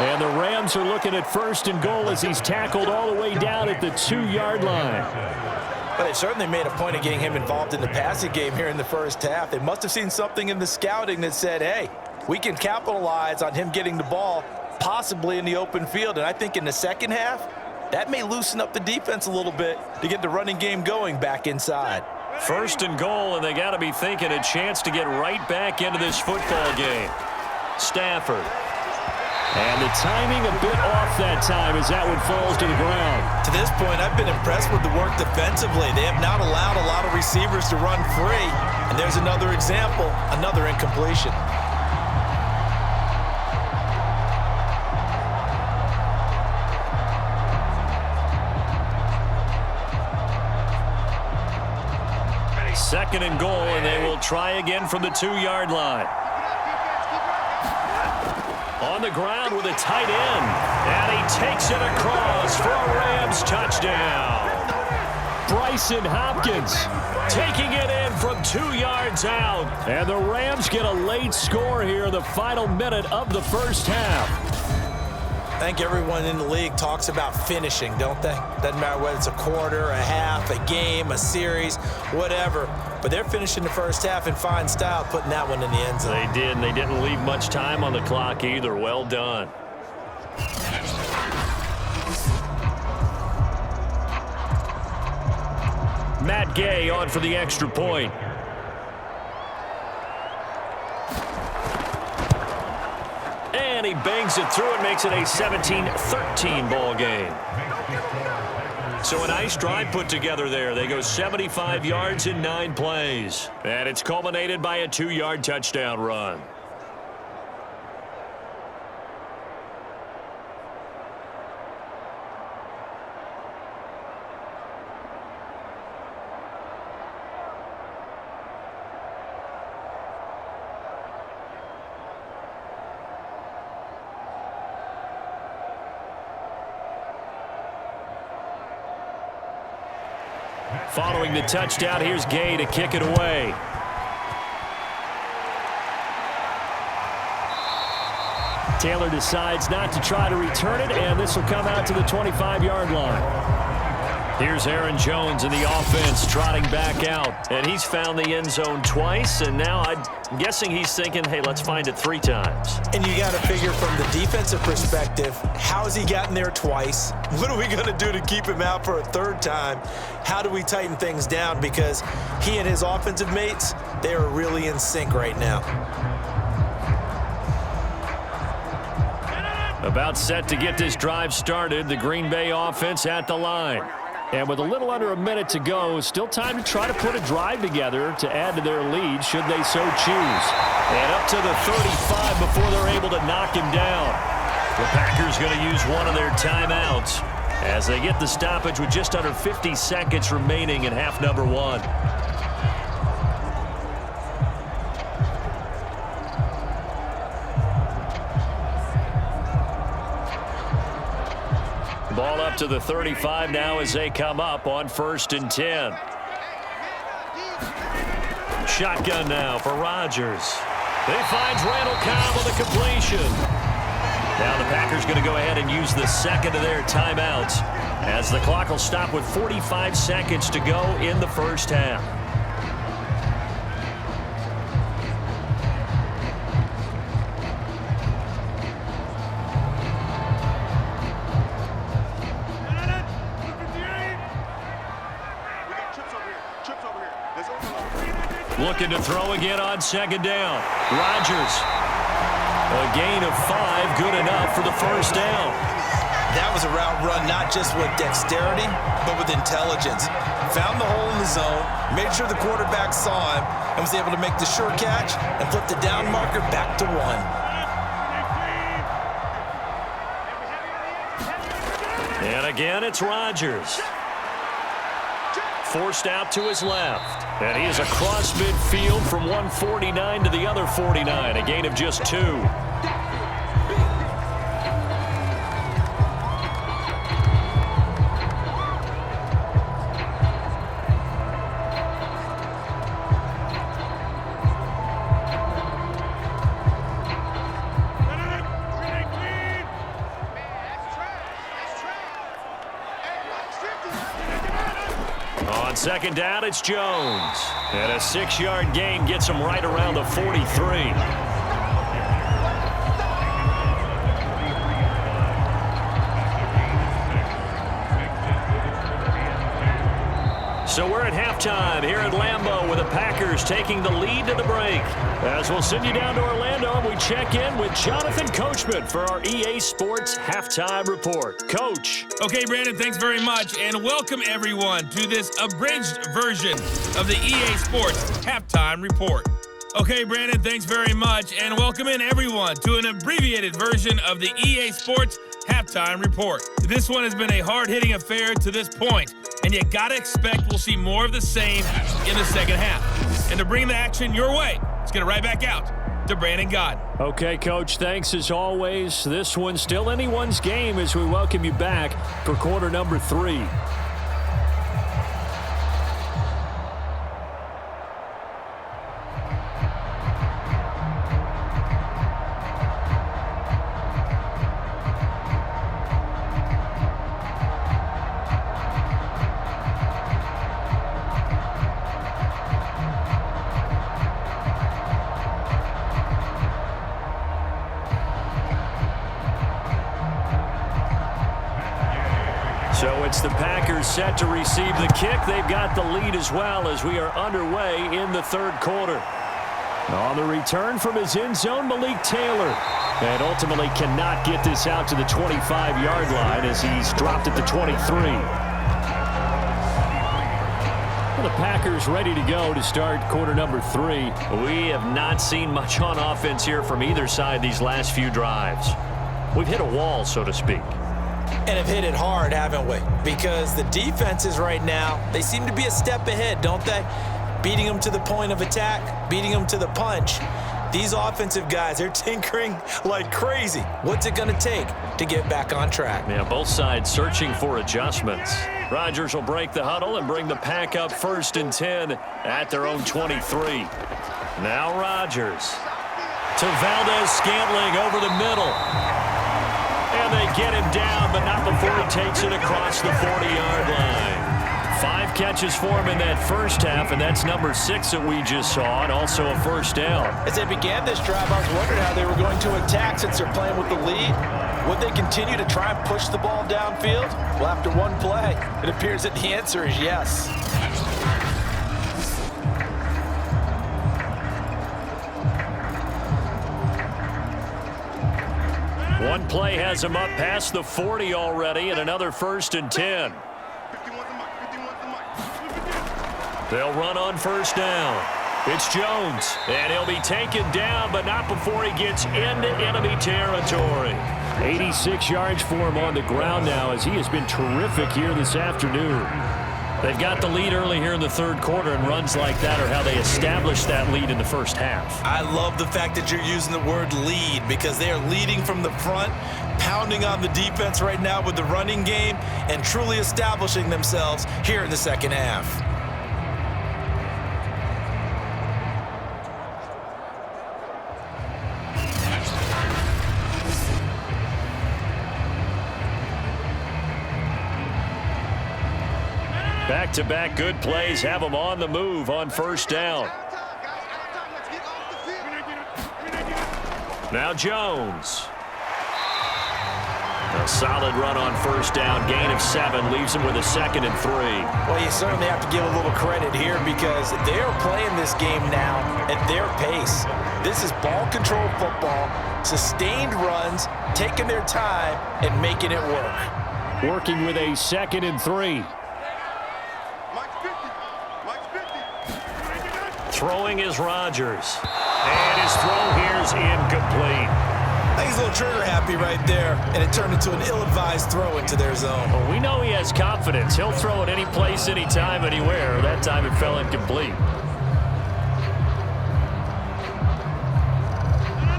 And the Rams are looking at 1st and goal as he's tackled all the way down at the 2-yard line. But they certainly made a point of getting him involved in the passing game here in the first half. They must have seen something in the scouting that said, hey, we can capitalize on him getting the ball possibly in the open field. And I think in the second half, that may loosen up the defense a little bit to get the running game going back inside. 1st and goal, and they got to be thinking a chance to get right back into this football game. Stafford. And the timing a bit off that time as that one falls to the ground. To this point, I've been impressed with the work defensively. They have not allowed a lot of receivers to run free. And there's another example, another incompletion. Second and goal, and they will try again from the 2-yard line. On the ground with a tight end, and he takes it across for a Rams touchdown. Bryson Hopkins taking it in from 2 yards out, and the Rams get a late score here in the final minute of the first half. I think everyone in the league talks about finishing, don't they? Doesn't matter whether it's a quarter, a half, a game, a series, whatever. But they're finishing the first half in fine style, putting that one in the end zone. They did, and they didn't leave much time on the clock either. Well done. Matt Gay on for the extra point. And he bangs it through and makes it a 17-13 ball game. So a nice drive put together there. They go 75 yards in 9 plays. And it's culminated by a 2-yard touchdown run. Following the touchdown, here's Gay to kick it away. Taylor decides not to try to return it, and this will come out to the 25-yard line. Here's Aaron Jones in the offense trotting back out. And he's found the end zone twice, and now I'm guessing he's thinking, hey, let's find it 3 times. And you got to figure from the defensive perspective, how's he gotten there twice? What are we going to do to keep him out for a 3rd time? How do we tighten things down? Because he and his offensive mates, they are really in sync right now. About set to get this drive started, the Green Bay offense at the line. And with a little under a minute to go, still time to try to put a drive together to add to their lead should they so choose. And up to the 35 before they're able to knock him down. The Packers going to use one of their timeouts as they get the stoppage with just under 50 seconds remaining in half number 1. Ball up to the 35 now as they come up on 1st and 10. Shotgun now for Rodgers. He finds Randall Cobb with a completion. Now the Packers going to go ahead and use the 2nd of their timeouts as the clock will stop with 45 seconds to go in the 1st half. Looking to throw again on 2nd down. Rodgers. A gain of 5, good enough for the 1st down. That was a route run not just with dexterity, but with intelligence. Found the hole in the zone, made sure the quarterback saw him, and was able to make the sure catch and flip the down marker back to 1. And again, it's Rodgers. Forced out to his left. And he is across midfield from 149 to the other 49. A gain of just 2. On 2nd down, it's Jones. And a 6-yard gain gets him right around the 43. So we're at halftime here at Lambeau with the Packers taking the lead to the break. As we'll send you down to Orlando and we check in with Jonathan Coachman for our EA Sports Halftime Report. Coach. Okay, Brandon, thanks very much, and welcome everyone to this abridged version of the EA Sports Halftime Report. Okay, Brandon, thanks very much, and welcome in everyone to an abbreviated version of the EA Sports Halftime Report. This one has been a hard-hitting affair to this point, and you gotta expect we'll see more of the same in the 2nd half. And to bring the action your way, let's get it right back out to Brandon Gaudin. Okay, Coach, thanks as always. This one's still anyone's game as we welcome you back for quarter number 3. So it's the Packers set to receive the kick. They've got the lead as well as we are underway in the 3rd quarter. On the return from his end zone, Malik Taylor. And ultimately cannot get this out to the 25-yard line as he's dropped at the 23. Well, the Packers ready to go to start quarter number 3. We have not seen much on offense here from either side these last few drives. We've hit a wall, so to speak. And have hit it hard, haven't we? Because the defenses right now, they seem to be a step ahead, don't they? Beating them to the point of attack, beating them to the punch. These offensive guys, they're tinkering like crazy. What's it going to take to get back on track? Yeah, both sides searching for adjustments. Rodgers will break the huddle and bring the Pack up 1st and 10 at their own 23. Now Rodgers to Valdez Scantling over the middle. And they get him down, but not before he takes it across the 40-yard line. 5 catches for him in that first half, and that's number 6 that we just saw, and also a first down. As they began this drive, I was wondering how they were going to attack since they're playing with the lead. Would they continue to try and push the ball downfield? Well, after one play, it appears that the answer is yes. One play has him up past the 40 already, and another 1st and 10. They'll run on first down. It's Jones, and he'll be taken down, but not before he gets into enemy territory. 86 yards for him on the ground now, as he has been terrific here this afternoon. They've got the lead early here in the third quarter, and runs like that are how they established that lead in the first half. I love the fact that you're using the word lead, because they are leading from the front, pounding on the defense right now with the running game, and truly establishing themselves here in the second half. Back-to-back good plays have them on the move on first down. Now Jones. A solid run on first down. Gain of 7 leaves him with a 2nd and 3. Well, you certainly have to give a little credit here, because they're playing this game now at their pace. This is ball control football, sustained runs, taking their time and making it work. Working with a 2nd and 3. Throwing is Rodgers. And his throw here is incomplete. I think he's a little trigger happy right there, and it turned into an ill-advised throw into their zone. Well, we know he has confidence. He'll throw it any place, anytime, anywhere. That time it fell incomplete.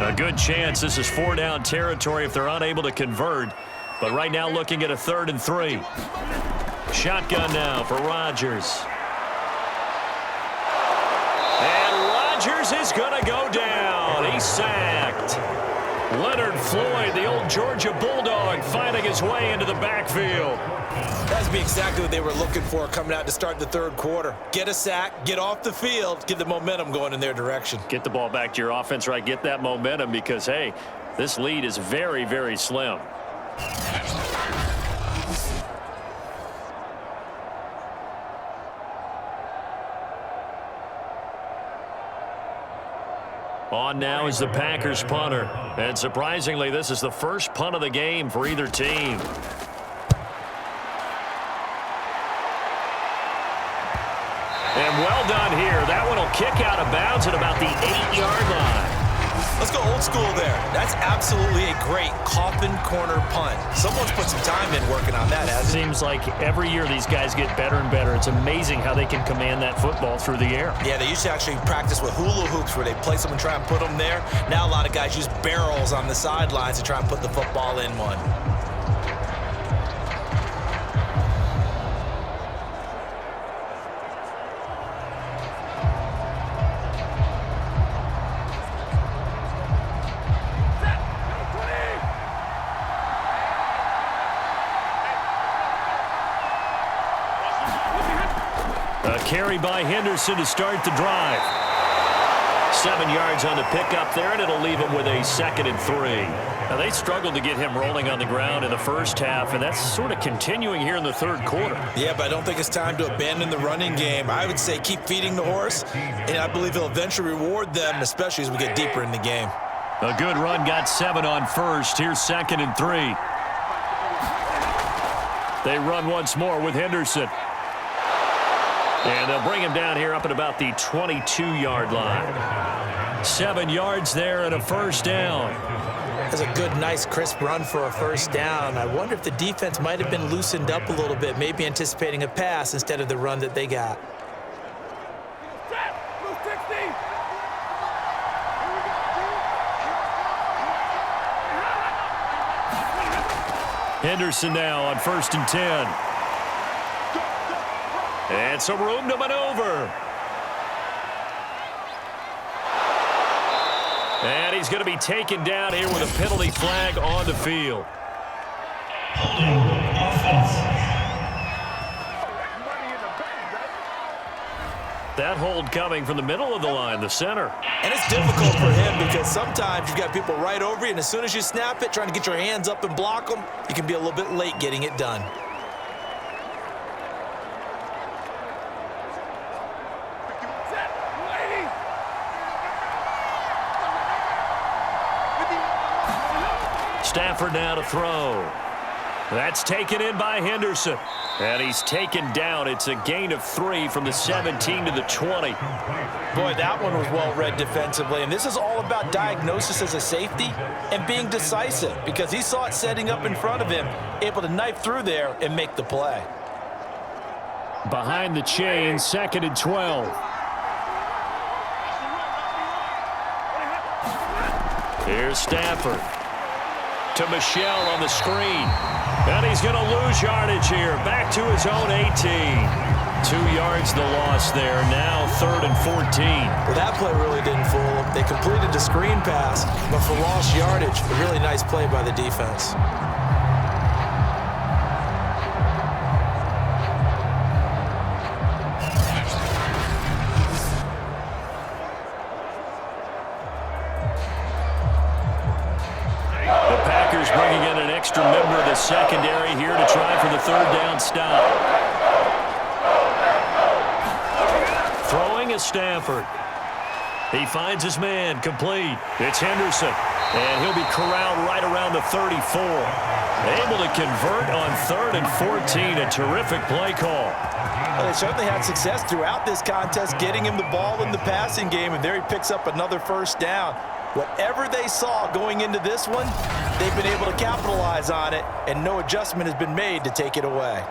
A good chance this is 4-down territory if they're unable to convert. But right now looking at a 3rd and 3. Shotgun now for Rodgers. Rodgers is going to go down. He's sacked. Leonard Floyd, the old Georgia Bulldog, finding his way into the backfield. That's exactly what they were looking for coming out to start the third quarter. Get a sack, get off the field, get the momentum going in their direction. Get the ball back to your offense, right? Get that momentum, because, hey, this lead is very, very slim. On now is the Packers punter. And surprisingly, this is the first punt of the game for either team. And well done here. That one will kick out of bounds at about the 8-yard line. Let's go old school there. That's absolutely a great coffin corner punt. Someone's put some time in working on that, hasn't it? Seems like every year these guys get better and better. It's amazing how they can command that football through the air. Yeah, they used to actually practice with hula hoops where they place them and try and put them there. Now a lot of guys use barrels on the sidelines to try and put the football in one. Carry by Henderson to start the drive. 7 yards on the pickup there, and it'll leave him with a 2nd and 3. Now, they struggled to get him rolling on the ground in the first half, and that's sort of continuing here in the third quarter. Yeah, but I don't think it's time to abandon the running game. I would say keep feeding the horse, and I believe he'll eventually reward them, especially as we get deeper in the game. A good run, got 7 on first. Here's 2nd and 3. They run once more with Henderson. And they'll bring him down here up at about the 22-yard line. 7 yards there and a first down. That's a good, nice, crisp run for a first down. I wonder if the defense might have been loosened up a little bit, maybe anticipating a pass instead of the run that they got. Henderson now on 1st and 10. And some room to maneuver. And he's going to be taken down here with a penalty flag on the field. That hold coming from the middle of the line, the center. And it's difficult for him because sometimes you've got people right over you, and as soon as you snap it, trying to get your hands up and block them, you can be a little bit late getting it done. Stafford now to throw. That's taken in by Henderson. And he's taken down. It's a gain of 3 from the 17 to the 20. Boy, that one was well read defensively. And this is all about diagnosis as a safety and being decisive because he saw it setting up in front of him, able to knife through there and make the play. Behind the chain, 2nd and 12. Here's Stafford. To Michelle on the screen. And he's going to lose yardage here. Back to his own 18. 2 yards the loss there. Now 3rd and 14. Well, that play really didn't fool them. They completed the screen pass, but for lost yardage, a really nice play by the defense. Bringing in an extra member of the secondary here to try for the 3rd down stop. Throwing is Stafford. He finds his man, complete. It's Henderson, and he'll be corralled right around the 34. Able to convert on 3rd and 14. A terrific play call. Well, they certainly had success throughout this contest, getting him the ball in the passing game, and there he picks up another 1st down. Whatever they saw going into this one, they've been able to capitalize on it, and no adjustment has been made to take it away.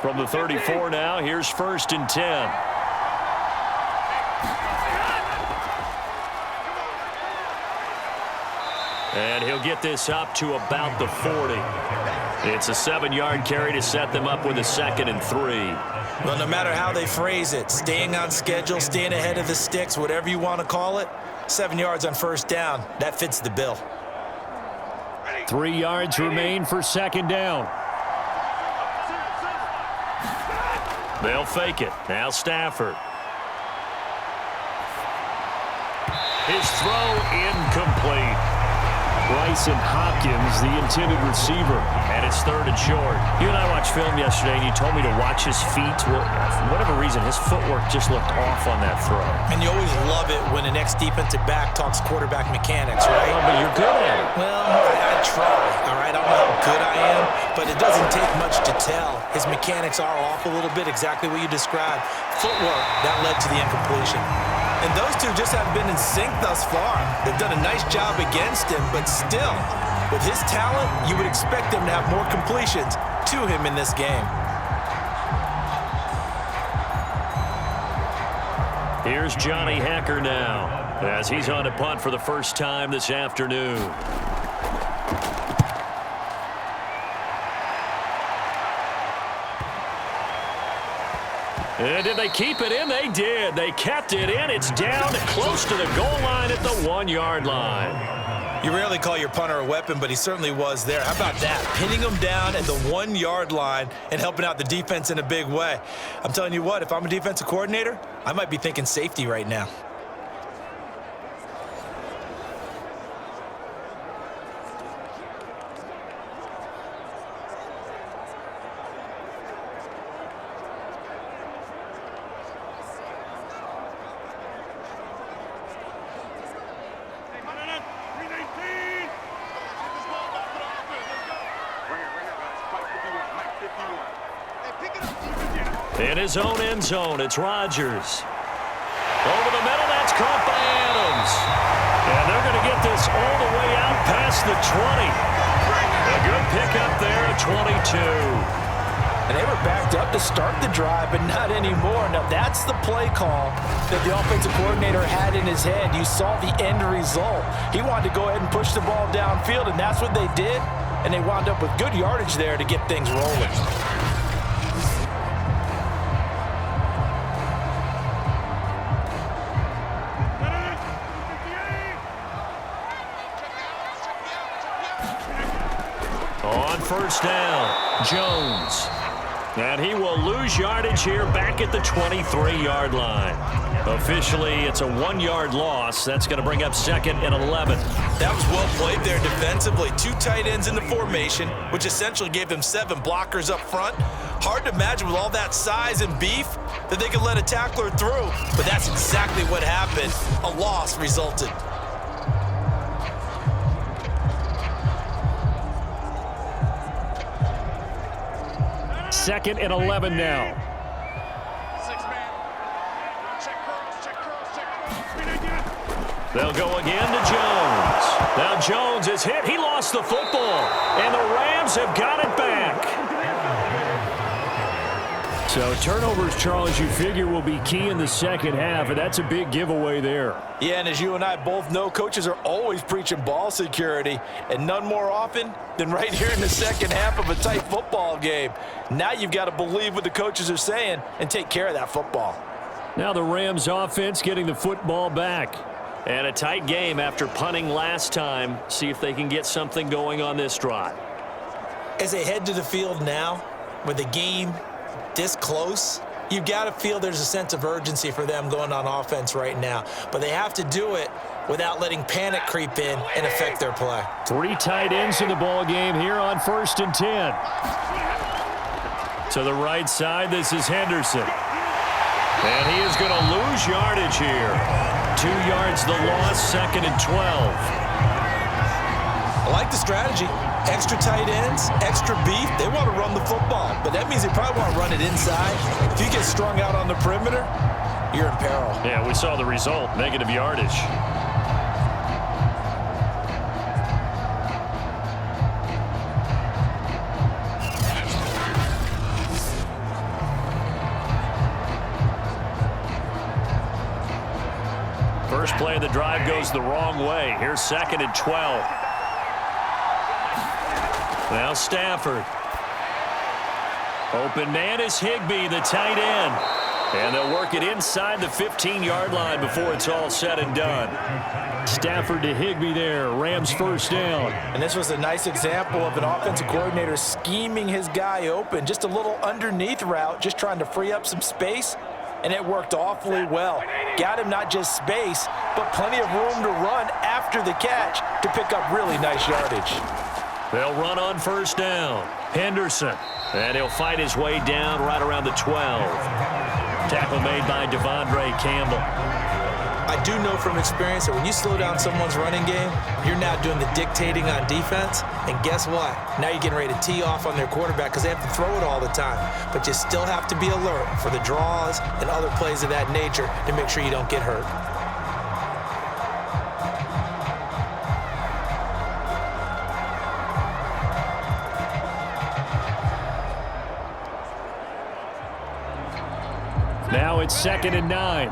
From the 34 now, here's 1st and 10. And he'll get this up to about the 40. It's a 7-yard carry to set them up with a 2nd and 3. Well, no matter how they phrase it, staying on schedule, staying ahead of the sticks, whatever you want to call it, 7 yards on 1st down, that fits the bill. 3 yards remain for 2nd down. They'll fake it. Now Stafford. His throw incomplete. Bryson Hopkins, the intended receiver, and it's 3rd and short. You and I watched film yesterday, and you told me to watch his feet. Well, for whatever reason, his footwork just looked off on that throw. And you always love it when an ex-defensive back talks quarterback mechanics, right? Oh, but you're good at it. Well, I try, all right? I don't know how good I am, but it doesn't take much to tell. His mechanics are off a little bit, exactly what you described. Footwork, that led to the incompletion. And those two just haven't been in sync thus far. They've done a nice job against him, but still, with his talent, you would expect them to have more completions to him in this game. Here's Johnny Hacker now, as he's on to punt for the first time this afternoon. And did they keep it in? They did. They kept it in. It's down close to the goal line at the 1-yard line. You rarely call your punter a weapon, but he certainly was there. How about that? Pinning him down at the 1-yard line and helping out the defense in a big way. I'm telling you what, if I'm a defensive coordinator, I might be thinking safety right now. In his own end zone, it's Rodgers. Over the middle, that's caught by Adams. And they're going to get this all the way out past the 20. A good pickup there at 22. And they were backed up to start the drive, but not anymore. Now, that's the play call that the offensive coordinator had in his head. You saw the end result. He wanted to go ahead and push the ball downfield, and that's what they did. And they wound up with good yardage there to get things rolling. On first down, Jones. And he will lose yardage here back at the 23-yard line. Officially, it's a 1-yard loss. That's going to bring up 2nd and 11. That was well played there defensively. 2 tight ends in the formation, which essentially gave them 7 blockers up front. Hard to imagine with all that size and beef that they could let a tackler through. But that's exactly what happened. A loss resulted. Second and 11 now. They'll go again to Jones. Now Jones is hit. He lost the football. And the Rams have got it back. So turnovers, Charles, you figure will be key in the second half, and that's a big giveaway there. Yeah, and as you and I both know, coaches are always preaching ball security, and none more often than right here in the second half of a tight football game. Now you've got to believe what the coaches are saying and take care of that football. Now the Rams offense getting the football back. And a tight game after punting last time. See if they can get something going on this drive. As they head to the field now, with the game this close, you've got to feel there's a sense of urgency for them going on offense right now. But they have to do it without letting panic creep in and affect their play. 3 tight ends in the ball game here on 1st and 10. To the right side, this is Henderson. And he is going to lose yardage here. 2 yards the loss, 2nd and 12. I like the strategy. Extra tight ends, extra beef. They want to run the football, but that means they probably want to run it inside. If you get strung out on the perimeter, you're in peril. Yeah, we saw the result, negative yardage. First play of the drive goes the wrong way. Here's 2nd and 12. Now Stafford. Open man is Higbee, the tight end. And they'll work it inside the 15-yard line before it's all said and done. Stafford to Higbee there. Rams first down. And this was a nice example of an offensive coordinator scheming his guy open. Just a little underneath route, just trying to free up some space. And it worked awfully well. Got him not just space, but plenty of room to run after the catch to pick up really nice yardage. They'll run on first down. Henderson. And he'll fight his way down right around the 12. Tackle made by Devondre Campbell. I do know from experience that when you slow down someone's running game, you're now doing the dictating on defense. And guess what? Now you're getting ready to tee off on their quarterback because they have to throw it all the time. But you still have to be alert for the draws and other plays of that nature to make sure you don't get hurt. Now it's 2nd and 9.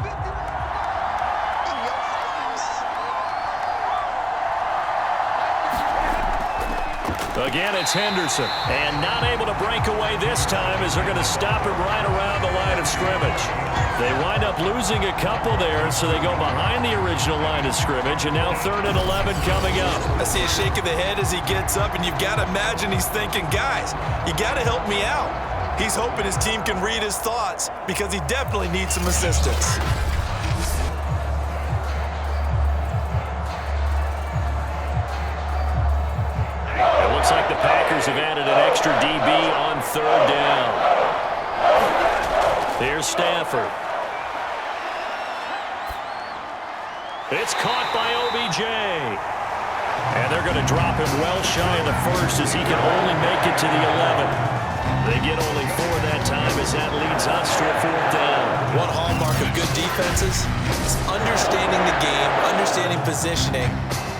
Again, it's Henderson. And not able to break away this time as they're going to stop him right around the line of scrimmage. They wind up losing a couple there, so they go behind the original line of scrimmage, and now 3rd and 11 coming up. I see a shake of the head as he gets up, and you've got to imagine he's thinking, guys, you got to help me out. He's hoping his team can read his thoughts because he definitely needs some assistance. It looks like the Packers have added an extra DB on 3rd down. Here's Stafford. It's caught by OBJ. And they're going to drop him well shy of the 1st as he can only make it to the 11. They get only 4 that time as that leads us to a 4th down. One hallmark of good defenses is understanding the game, understanding positioning,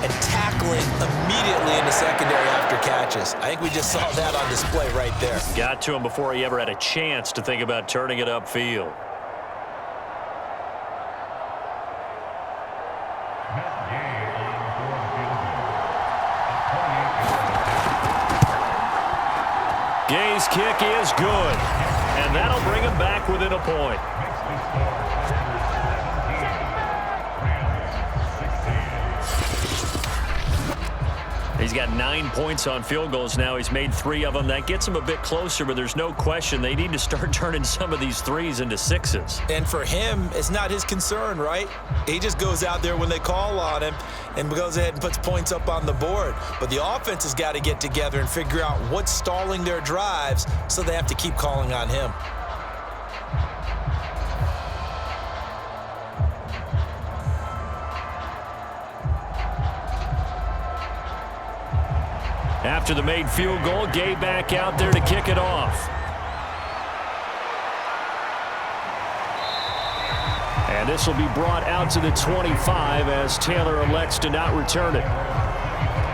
and tackling immediately in the secondary after catches. I think we just saw that on display right there. Got to him before he ever had a chance to think about turning it upfield. Gay's kick is good, and that'll bring him back within a point. He's got 9 points on field goals now. He's made 3 of them. That gets him a bit closer, but there's no question they need to start turning some of these threes into 6s. And for him, it's not his concern, right? He just goes out there when they call on him and goes ahead and puts points up on the board. But the offense has got to get together and figure out what's stalling their drives, so they have to keep calling on him. After the made field goal, Gay back out there to kick it off. And this will be brought out to the 25 as Taylor elects to not return it.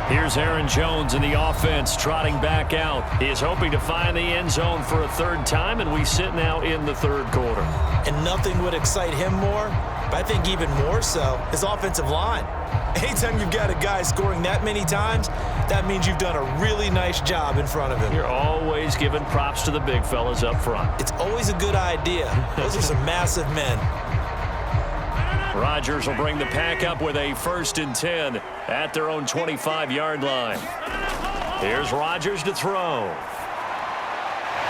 Here's Aaron Jones in the offense trotting back out. He is hoping to find the end zone for a 3rd time, and we sit now in the 3rd quarter. And nothing would excite him more, but I think even more so, his offensive line. Anytime you've got a guy scoring that many times, that means you've done a really nice job in front of him. You're always giving props to the big fellas up front. It's always a good idea. Those are some massive men. Rodgers will bring the pack up with a 1st and 10 at their own 25-yard line. Here's Rodgers to throw.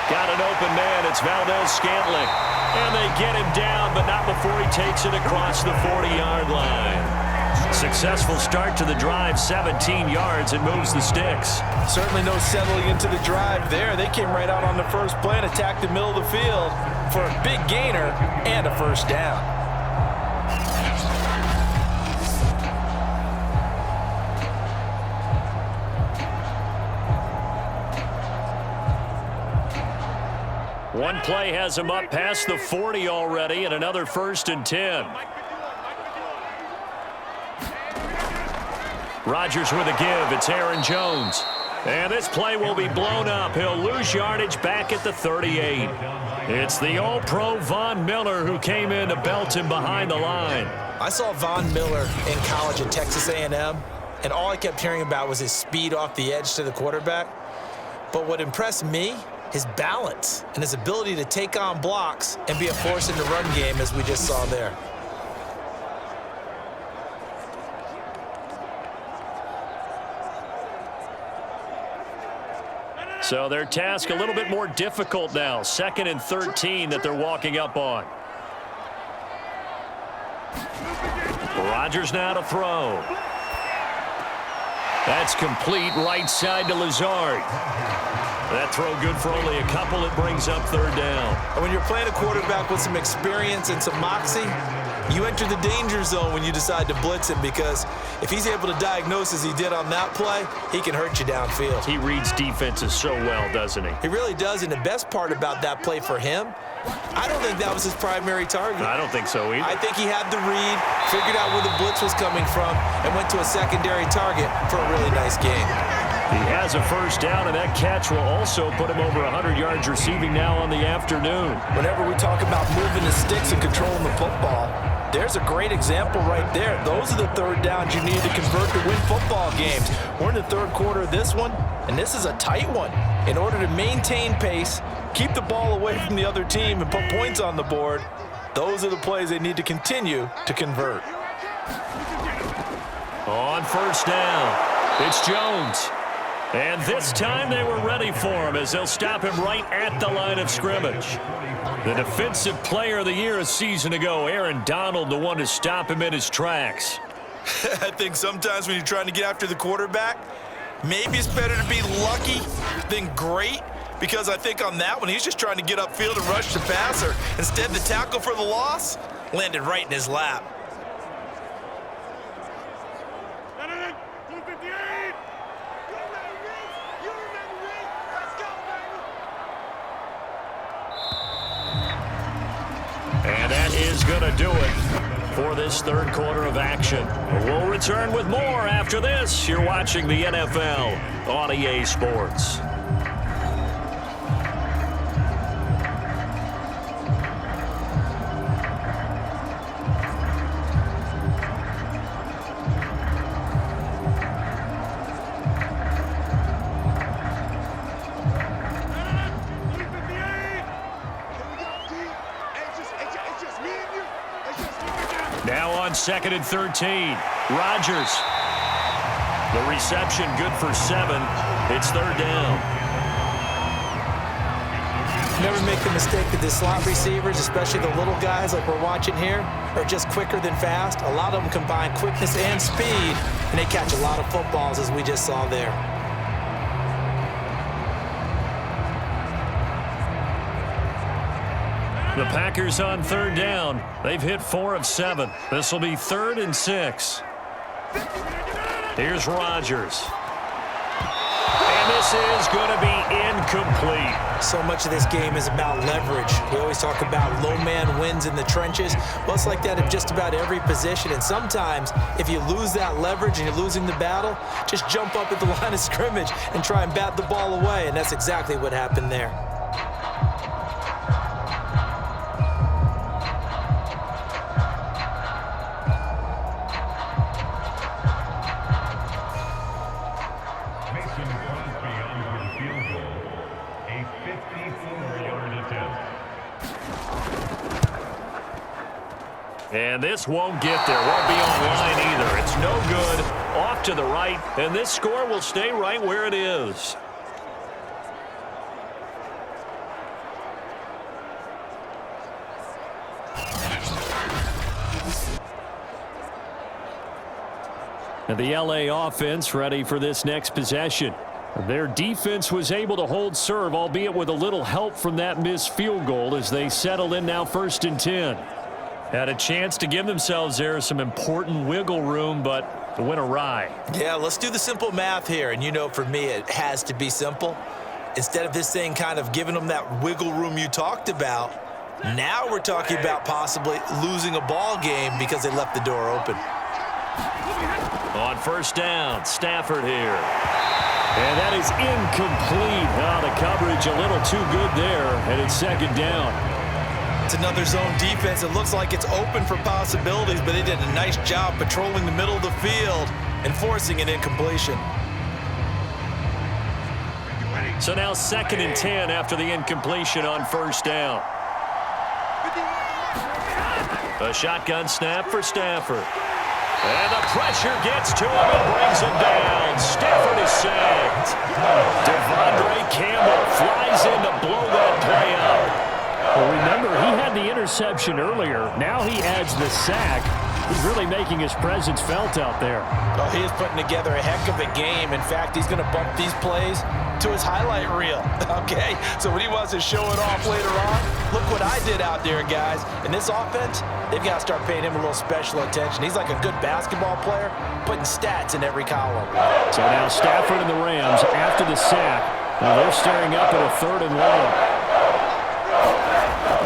Got an open man. It's Valdez-Scantling. And they get him down, but not before he takes it across the 40-yard line. Successful start to the drive, 17 yards, and moves the sticks. Certainly no settling into the drive there. They came right out on the first play and attacked the middle of the field for a big gainer and a 1st down. One play has him up past the 40 already, and another 1st and 10. Rodgers with a give. It's Aaron Jones. And this play will be blown up. He'll lose yardage back at the 38. It's the All-Pro Von Miller who came in to belt him behind the line. I saw Von Miller in college at Texas A&M, and all I kept hearing about was his speed off the edge to the quarterback. But what impressed me, his balance and his ability to take on blocks and be a force in the run game, as we just saw there. So their task a little bit more difficult now. 2nd and 13 that they're walking up on. Rodgers now to throw. That's complete right side to Lazard. That throw good for only a couple. It brings up 3rd down. And when you're playing a quarterback with some experience and some moxie, you enter the danger zone when you decide to blitz him, because if he's able to diagnose as he did on that play, he can hurt you downfield. He reads defenses so well, doesn't he? He really does, and the best part about that play for him, I don't think that was his primary target. I don't think so either. I think he had the read, figured out where the blitz was coming from, and went to a secondary target for a really nice game. He has a 1st down, and that catch will also put him over 100 yards receiving now on the afternoon. Whenever we talk about moving the sticks and controlling the football, there's a great example right there. Those are the 3rd downs you need to convert to win football games. We're in the 3rd quarter of this one, and this is a tight one. In order to maintain pace, keep the ball away from the other team, and put points on the board, those are the plays they need to continue to convert. On 1st down, it's Jones. And this time they were ready for him, as they'll stop him right at the line of scrimmage. The Defensive Player of the Year a season ago, Aaron Donald, the one to stop him in his tracks. I think sometimes when you're trying to get after the quarterback, maybe it's better to be lucky than great, because I think on that one, he's just trying to get upfield and rush the passer. Instead, the tackle for the loss landed right in his lap. And that is going to do it for this 3rd quarter of action. We'll return with more after this. You're watching the NFL on EA Sports. Now on 2nd and 13. Rodgers The reception good for 7. It's third down. Never make the mistake that the slot receivers, especially the little guys like we're watching here, are just quicker than fast. A lot of them combine quickness and speed, and they catch a lot of footballs, as we just saw there. The Packers on third down. They've hit 4 of 7. This will be 3rd and 6. Here's Rodgers. And this is going to be incomplete. So much of this game is about leverage. We always talk about low man wins in the trenches. Well, it's like that in just about every position. And sometimes, if you lose that leverage and you're losing the battle, just jump up at the line of scrimmage and try and bat the ball away. And that's exactly what happened there. And this won't get there. Won't be online either. It's no good. Off to the right. And this score will stay right where it is. And the LA offense ready for this next possession. Their defense was able to hold serve, albeit with a little help from that missed field goal as they settle in now 1st and 10. Had a chance to give themselves there some important wiggle room, but it went awry. Yeah, let's do the simple math here. And you know, for me, it has to be simple. Instead of this thing kind of giving them that wiggle room you talked about, now we're talking about possibly losing a ball game because they left the door open. On 1st down, Stafford here. And that is incomplete. Oh, the coverage a little too good there, and it's 2nd down. It's another zone defense. It looks like it's open for possibilities, but they did a nice job patrolling the middle of the field and forcing an incompletion. So now 2nd and 10 after the incompletion on 1st down. A shotgun snap for Stafford. And the pressure gets to him and brings him down. Stafford is sacked. Devondre Campbell flies in to blow that play up. Well, remember, he had the interception earlier. Now he adds the sack. He's really making his presence felt out there. Well, he is putting together a heck of a game. In fact, he's going to bump these plays to his highlight reel. Okay, so when he wants to show it off later on, look what I did out there, guys. In this offense, they've got to start paying him a little special attention. He's like a good basketball player, putting stats in every column. So now Stafford and the Rams after the sack. Now they're staring up at a 3rd and long.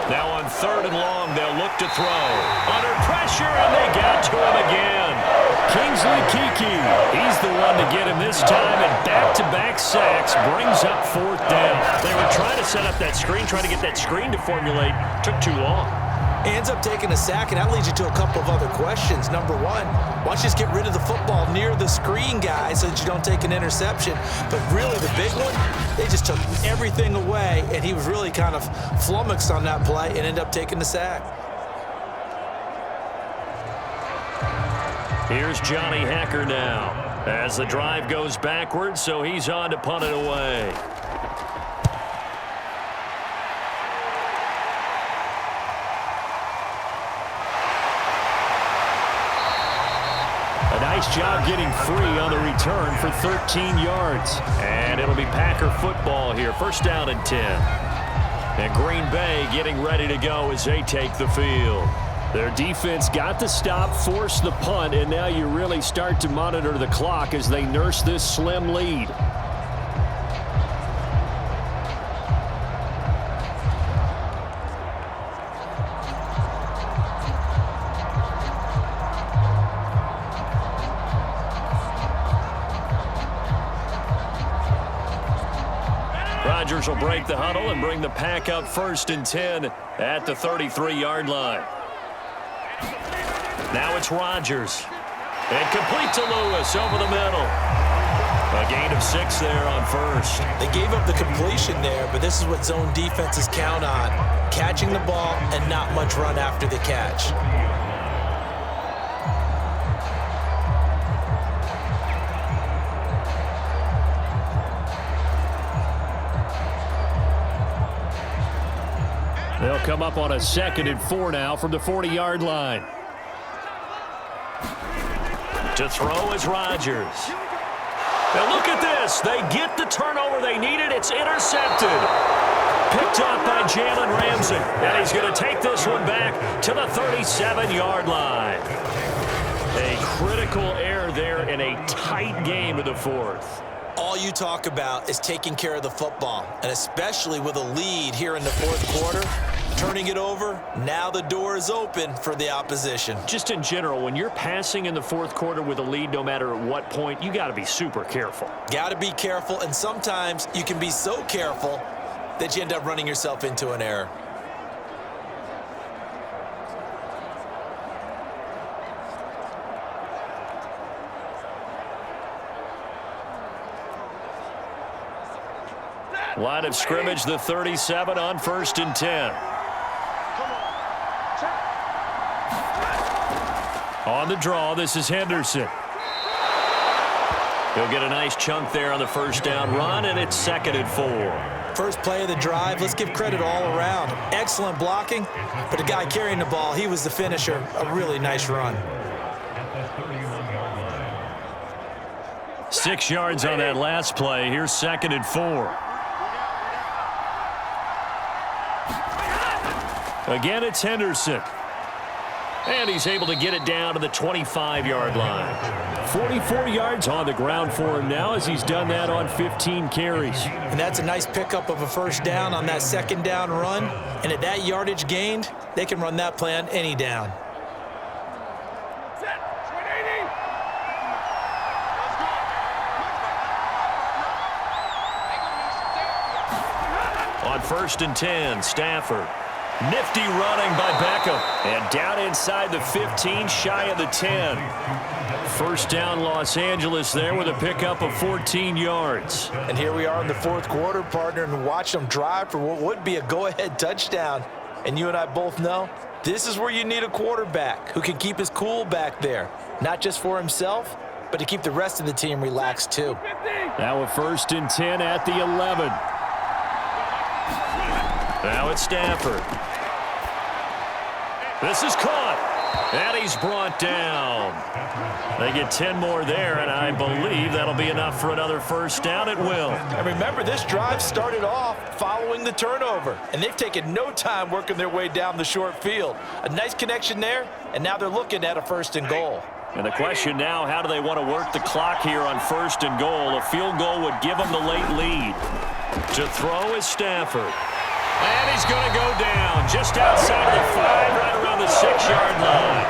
Now on 3rd and long, they'll look to throw. Under pressure, and they got to him again. Kingsley Keke, he's the one to get him this time, and back-to-back sacks brings up 4th down. They were trying to set up that screen, trying to get that screen to formulate. Took too long. He ends up taking a sack, and that leads you to a couple of other questions. Number one, why don't you just get rid of the football near the screen, guys, so that you don't take an interception? But really, the big one, they just took everything away, and he was really kind of flummoxed on that play and ended up taking the sack. Here's Johnny Hacker now as the drive goes backwards, so he's on to punt it away. Nice job getting free on the return for 13 yards. And it'll be Packer football here. 1st down and 10. And Green Bay getting ready to go as they take the field. Their defense got the stop, forced the punt, and now you really start to monitor the clock as they nurse this slim lead. Rodgers will break the huddle and bring the Pack up 1st and 10 at the 33-yard line. Now it's Rodgers. And complete to Lewis over the middle. A gain of 6 there on 1st. They gave up the completion there, but this is what zone defenses count on. Catching the ball and not much run after the catch. They'll come up on a 2nd and 4 now from the 40-yard line. To throw is Rodgers. Now look at this. They get the turnover they needed. It's intercepted. Picked off by Jalen Ramsey. And he's going to take this one back to the 37-yard line. A critical error there in a tight game in the 4th. All you talk about is taking care of the football, and especially with a lead here in the 4th quarter, turning it over, now the door is open for the opposition. Just in general, when you're passing in the 4th quarter with a lead, no matter at what point, you got to be super careful. Got to be careful, and sometimes you can be so careful that you end up running yourself into an error. Line of scrimmage, the 37 on 1st and 10. On the draw, this is Henderson. He'll get a nice chunk there on the 1st down run, and it's 2nd and 4. First play of the drive, let's give credit all around. Excellent blocking, but the guy carrying the ball, he was the finisher. A really nice run. 6 yards on that last play. Here's 2nd and 4. Again, it's Henderson. And he's able to get it down to the 25-yard line. 44 yards on the ground for him now as he's done that on 15 carries. And that's a nice pickup of a 1st down on that 2nd down run. And at that yardage gained, they can run that play on any down. On 1st and 10, Stafford. Nifty running by Beckham. And down inside the 15, shy of the 10. 1st down, Los Angeles there with a pickup of 14 yards. And here we are in the 4th quarter, partner, and watch them drive for what would be a go-ahead touchdown. And you and I both know this is where you need a quarterback who can keep his cool back there. Not just for himself, but to keep the rest of the team relaxed too. Now a 1st and 10 at the 11. Now it's Stafford. This is caught. And he's brought down. They get 10 more there, and I believe that'll be enough for another 1st down. It will. And remember, this drive started off following the turnover, and they've taken no time working their way down the short field. A nice connection there, and now they're looking at a 1st and goal. And the question now, how do they want to work the clock here on 1st and goal? A field goal would give them the late lead. To throw is Stafford. And he's going to go down just outside of the 5, right around the 6-yard line.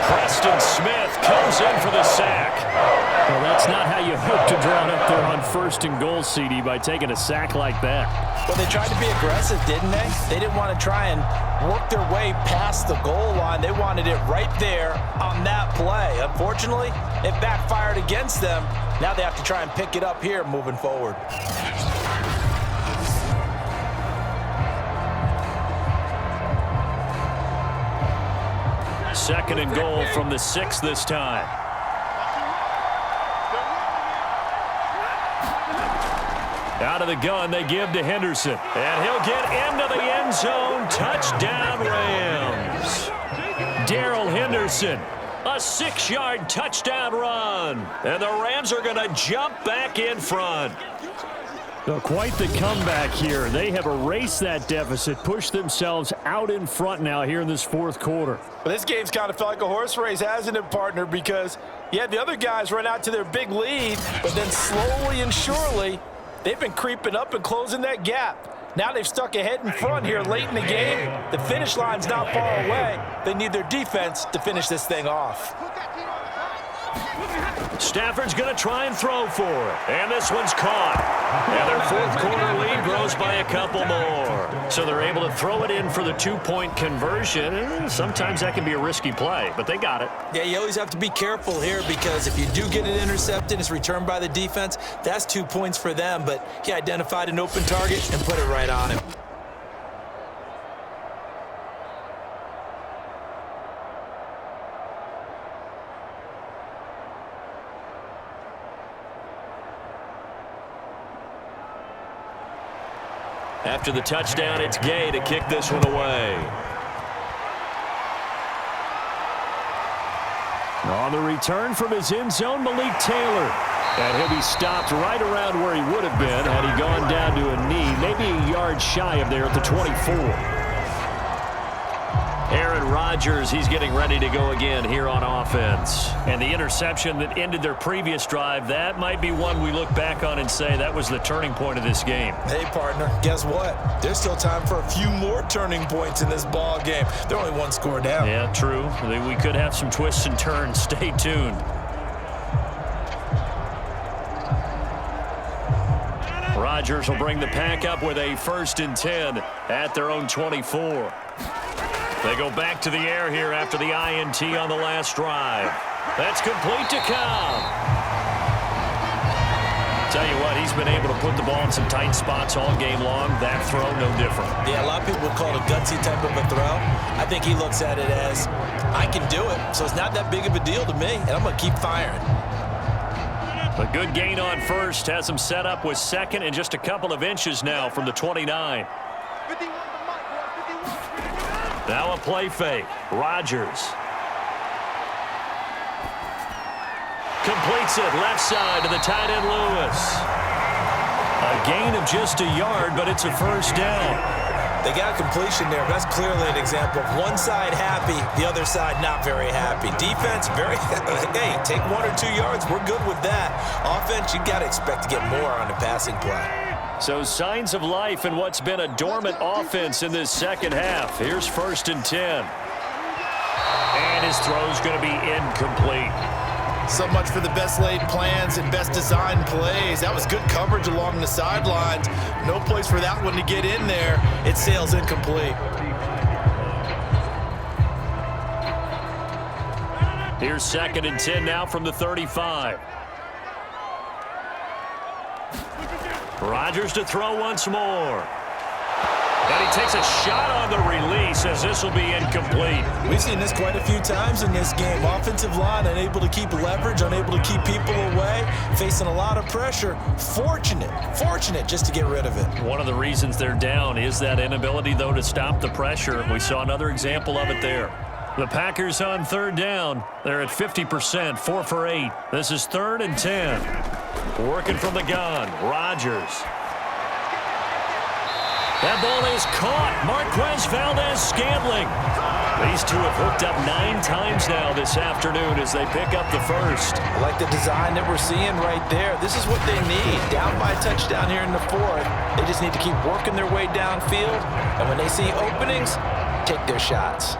Preston Smith comes in for the sack. Well, that's not how you hope to draw it up there on 1st and goal, CD, by taking a sack like that. Well, they tried to be aggressive, didn't they? They didn't want to try and work their way past the goal line. They wanted it right there on that play. Unfortunately, it backfired against them. Now they have to try and pick it up here moving forward. 2nd and goal from the 6 this time. Out of the gun, they give to Henderson. And he'll get into the end zone. Touchdown, Rams. Darrell Henderson, a 6-yard touchdown run. And the Rams are going to jump back in front. So quite the comeback here. They have erased that deficit, pushed themselves out in front now here in this 4th quarter. Well, this game's kind of felt like a horse race, hasn't it, partner? Because, yeah, the other guys run out to their big lead, but then slowly and surely, they've been creeping up and closing that gap. Now they've stuck ahead in front here late in the game. The finish line's not far away. They need their defense to finish this thing off. Stafford's going to try and throw for it. And this one's caught. And their 4th quarter lead grows by a couple more. So they're able to throw it in for the 2-point conversion. Sometimes that can be a risky play, but they got it. Yeah, you always have to be careful here because if you do get it intercepted, it's returned by the defense. That's 2 points for them, but he identified an open target and put it right on him. After the touchdown, it's Gay to kick this one away. On the return from his end zone, Malik Taylor. And he'll be stopped right around where he would have been had he gone down to a knee, maybe a yard shy of there at the 24. Aaron Rodgers, he's getting ready to go again here on offense. And the interception that ended their previous drive, that might be one we look back on and say that was the turning point of this game. Hey, partner, guess what? There's still time for a few more turning points in this ball game. They're only one score down. Yeah, true. We could have some twists and turns. Stay tuned. Rodgers will bring the pack up with a 1st and 10 at their own 24. They go back to the air here after the INT on the last drive. That's complete to Cobb. Tell you what, he's been able to put the ball in some tight spots all game long. That throw, no different. Yeah, a lot of people would call it a gutsy type of a throw. I think he looks at it as, I can do it, so it's not that big of a deal to me, and I'm going to keep firing. A good gain on first has him set up with second and just a couple of inches now from the 29. Now a play fake. Rodgers. Completes it left side to the tight end Lewis. A gain of just a yard, but it's a 1st down. They got a completion there. That's clearly an example of one side happy, the other side not very happy. Defense, very, hey, take 1 or 2 yards. We're good with that. Offense, you got to expect to get more on the passing play. So signs of life in what's been a dormant offense in this second half. Here's 1st and 10. And his throw's going to be incomplete. So much for the best laid plans and best designed plays. That was good coverage along the sidelines. No place for that one to get in there. It sails incomplete. Here's 2nd and 10 now from the 35. Rodgers to throw once more. And he takes a shot on the release as this will be incomplete. We've seen this quite a few times in this game. Offensive line unable to keep leverage, unable to keep people away, facing a lot of pressure. Fortunate just to get rid of it. One of the reasons they're down is that inability, though, to stop the pressure. We saw another example of it there. The Packers on 3rd down. They're at 50%, 4 for 8. This is 3rd and 10. Working from the gun, Rodgers. That ball is caught. Marquez Valdez-Scantling. These two have hooked up 9 times now this afternoon as they pick up the 1st. I like the design that we're seeing right there. This is what they need. Down by a touchdown here in the 4th. They just need to keep working their way downfield. And when they see openings, take their shots.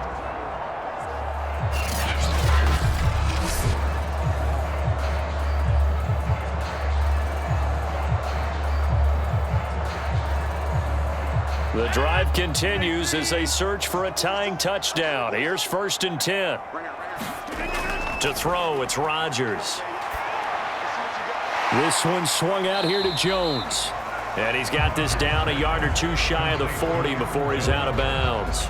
The drive continues as they search for a tying touchdown. Here's 1st and 10. To throw, it's Rodgers. This one swung out here to Jones. And he's got this down a yard or 2 shy of the 40 before he's out of bounds.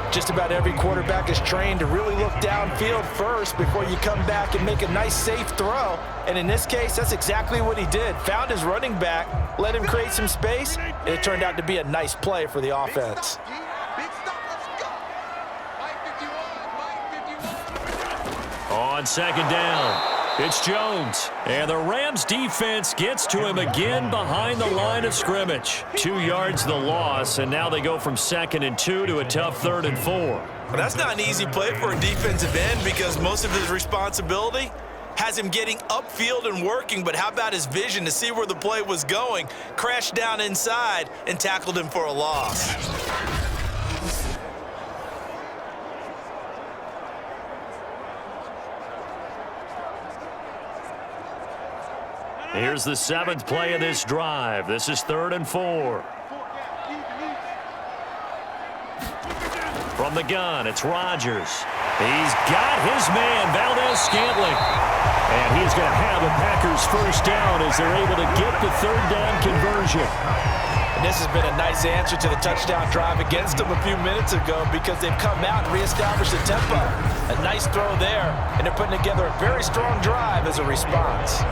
Just about every quarterback is trained to really look downfield first before you come back and make a nice, safe throw. And in this case, that's exactly what he did. Found his running back, let him create some space, and it turned out to be a nice play for the offense. On 2nd down, it's Jones. And the Rams defense gets to him again behind the line of scrimmage. 2 yards the loss, and now they go from 2nd and 2 to a tough 3rd and 4. Well, that's not an easy play for a defensive end because most of his responsibility has him getting upfield and working, but how about his vision to see where the play was going, crashed down inside, and tackled him for a loss. Here's the 7th play of this drive. This is 3rd and 4. From the gun, it's Rodgers. He's got his man, Valdez-Scantling. And he's going to have a Packers 1st down as they're able to get the 3rd down conversion. And this has been a nice answer to the touchdown drive against them a few minutes ago because they've come out and reestablished the tempo. A nice throw there, and they're putting together a very strong drive as a response.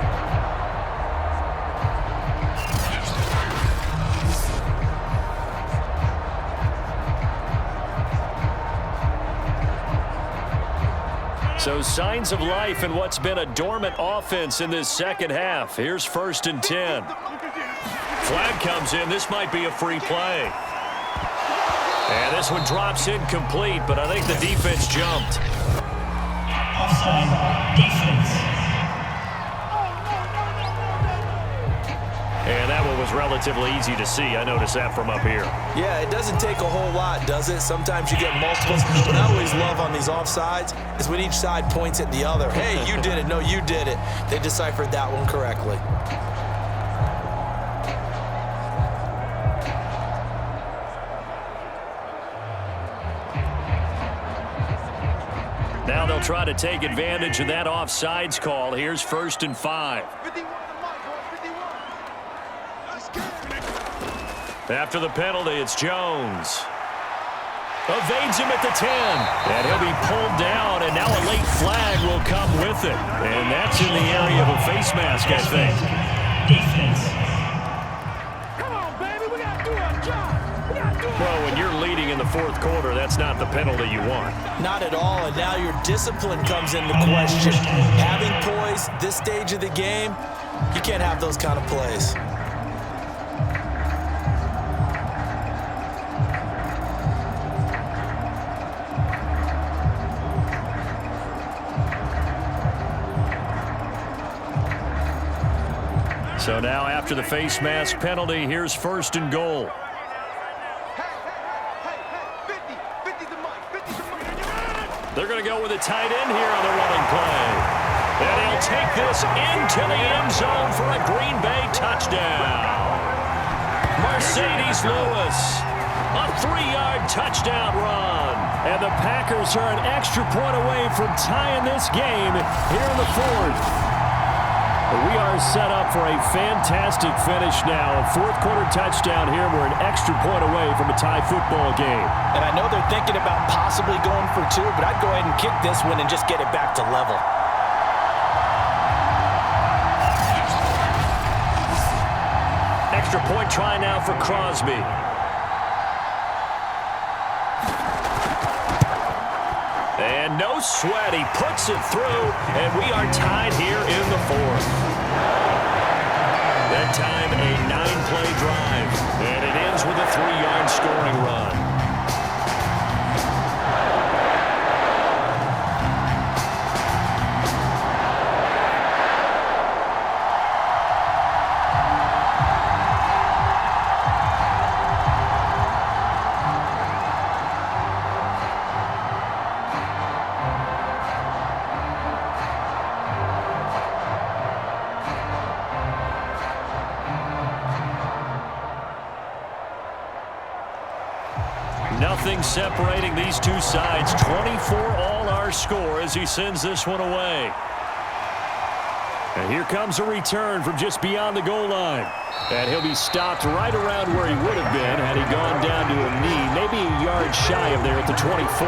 So signs of life in what's been a dormant offense in this second half. Here's 1st and 10. Flag comes in. This might be a free play. And this one drops incomplete, but I think the defense jumped. Offside, defense. And that one was relatively easy to see. I noticed that from up here. Yeah, it doesn't take a whole lot, does it? Sometimes you get multiples. What I always love on these offsides is when each side points at the other. Hey, you did it. No, you did it. They deciphered that one correctly. Now they'll try to take advantage of that offsides call. Here's 1st and 5. 51 Let's get it. After the penalty, it's Jones. Evades him at the 10. And he'll be pulled down, and now a late flag will come with it. And that's in the area of a face mask, I think. Defense. Well, when you're leading in the 4th quarter, that's not the penalty you want. Not at all, and now your discipline comes into question. Having poise this stage of the game, you can't have those kind of plays. So now after the face mask penalty, here's 1st and goal. They're going to go with a tight end here on the running play. And he'll take this into the end zone for a Green Bay touchdown. Mercedes Lewis, a 3-yard touchdown run. And the Packers are an extra point away from tying this game here in the 4th. We are set up for a fantastic finish now. A 4th quarter touchdown here. We're an extra point away from a tie football game. And I know they're thinking about possibly going for 2, but I'd go ahead and kick this one and just get it back to level. Extra point try now for Crosby. And no sweat. He puts it through, and we are tied here in the 4th. That time, a 9-play drive, and it ends with a 3-yard scoring run. Nothing separating these two sides. 24 all our score as he sends this one away. And here comes a return from just beyond the goal line. And he'll be stopped right around where he would have been had he gone down to a knee, maybe a yard shy of there at the 24.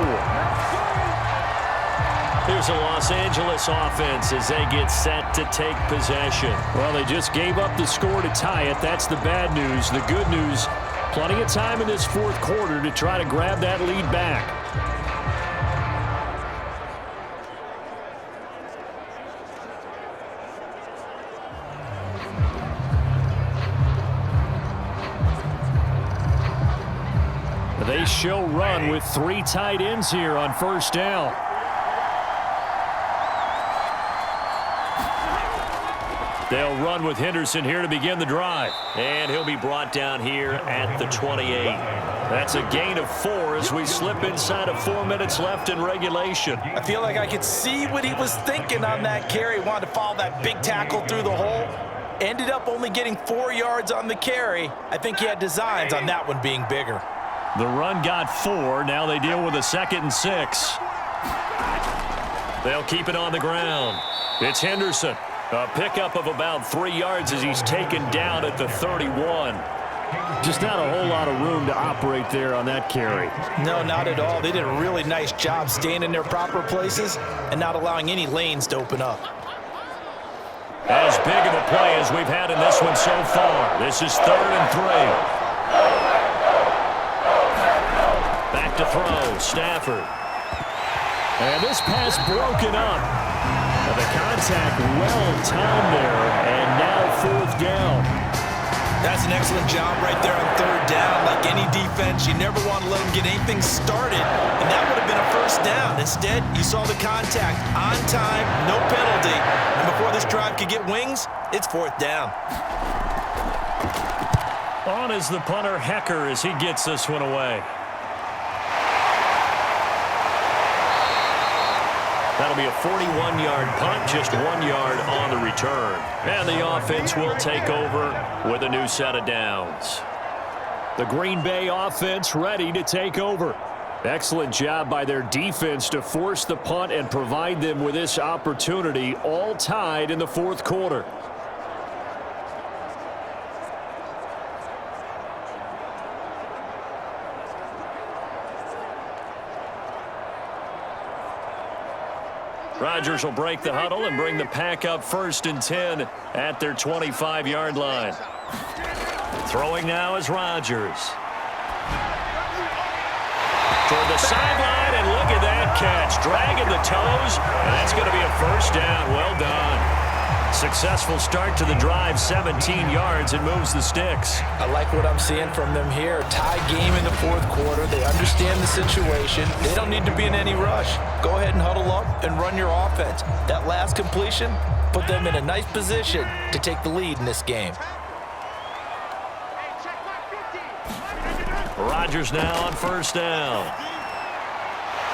Here's a Los Angeles offense as they get set to take possession. Well, they just gave up the score to tie it. That's the bad news. The good news, plenty of time in this 4th quarter to try to grab that lead back. They show run with 3 tight ends here on 1st down. They'll run with Henderson here to begin the drive. And he'll be brought down here at the 28. That's a gain of 4 as we slip inside of 4 minutes left in regulation. I feel like I could see what he was thinking on that carry. Wanted to follow that big tackle through the hole. Ended up only getting 4 yards on the carry. I think he had designs on that one being bigger. The run got 4. Now they deal with a 2nd and 6. They'll keep it on the ground. It's Henderson. A pickup of about 3 yards as he's taken down at the 31. Just not a whole lot of room to operate there on that carry. No, not at all. They did a really nice job staying in their proper places and not allowing any lanes to open up. As big of a play as we've had in this one so far. This is 3rd and 3. Back to throw. Stafford. And this pass broken up. And the contact well timed there, and now 4th down. That's an excellent job right there on 3rd down. Like any defense, you never want to let them get anything started, and that would have been a 1st down. Instead, you saw the contact on time, no penalty, and before this drive could get wings, it's 4th down. On is the punter, Hecker, as he gets this one away. That'll be a 41-yard punt, just 1 yard on the return. And the offense will take over with a new set of downs. The Green Bay offense ready to take over. Excellent job by their defense to force the punt and provide them with this opportunity, all tied in the 4th quarter. Rodgers will break the huddle and bring the pack up 1st and 10 at their 25-yard line. Throwing now is Rodgers. Toward the sideline, and look at that catch. Dragging the toes, and that's going to be a 1st down. Well done. Successful start to the drive, 17 yards, and moves the sticks. I like what I'm seeing from them here. Tie game in the 4th quarter. They understand the situation. They don't need to be in any rush. Go ahead and huddle up and run your offense. That last completion put them in a nice position to take the lead in this game. Rodgers now on 1st down.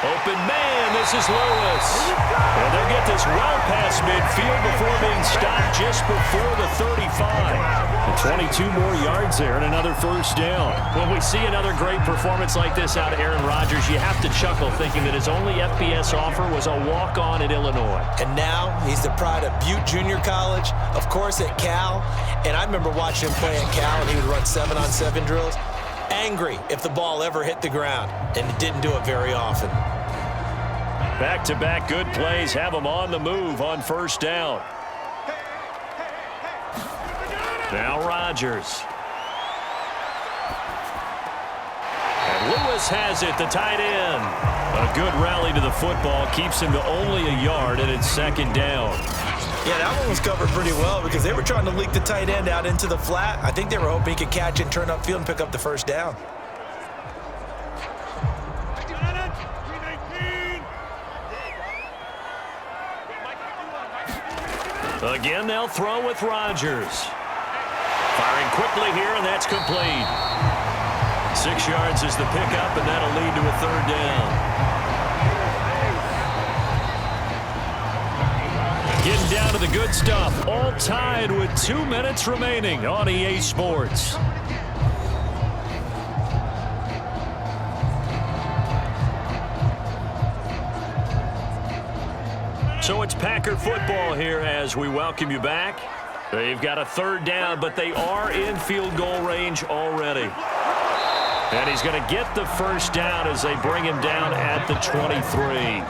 Open man, this is Lewis. And they'll get this well past midfield before being stopped just before the 35. And 22 more yards there and another 1st down. When we see another great performance like this out of Aaron Rodgers, you have to chuckle thinking that his only FBS offer was a walk-on at Illinois. And now he's the pride of Butte Junior College, of course at Cal. And I remember watching him play at Cal, and he would run 7-on-7 drills. Angry if the ball ever hit the ground, and it didn't do it very often. Back-to-back good plays have him on the move on 1st down. Now Rodgers. And Lewis has it, the tight end. A good rally to the football keeps him to only a yard, and it's 2nd down. Yeah, that one was covered pretty well because they were trying to leak the tight end out into the flat. I think they were hoping he could catch it and turn upfield and pick up the 1st down. Again, they'll throw with Rodgers. Firing quickly here, and that's complete. 6 yards is the pickup, and that'll lead to a 3rd down. Getting down to the good stuff, all tied with 2 minutes remaining on EA Sports. So it's Packer football here as we welcome you back. They've got a 3rd down, but they are in field goal range already. And he's going to get the 1st down as they bring him down at the 23.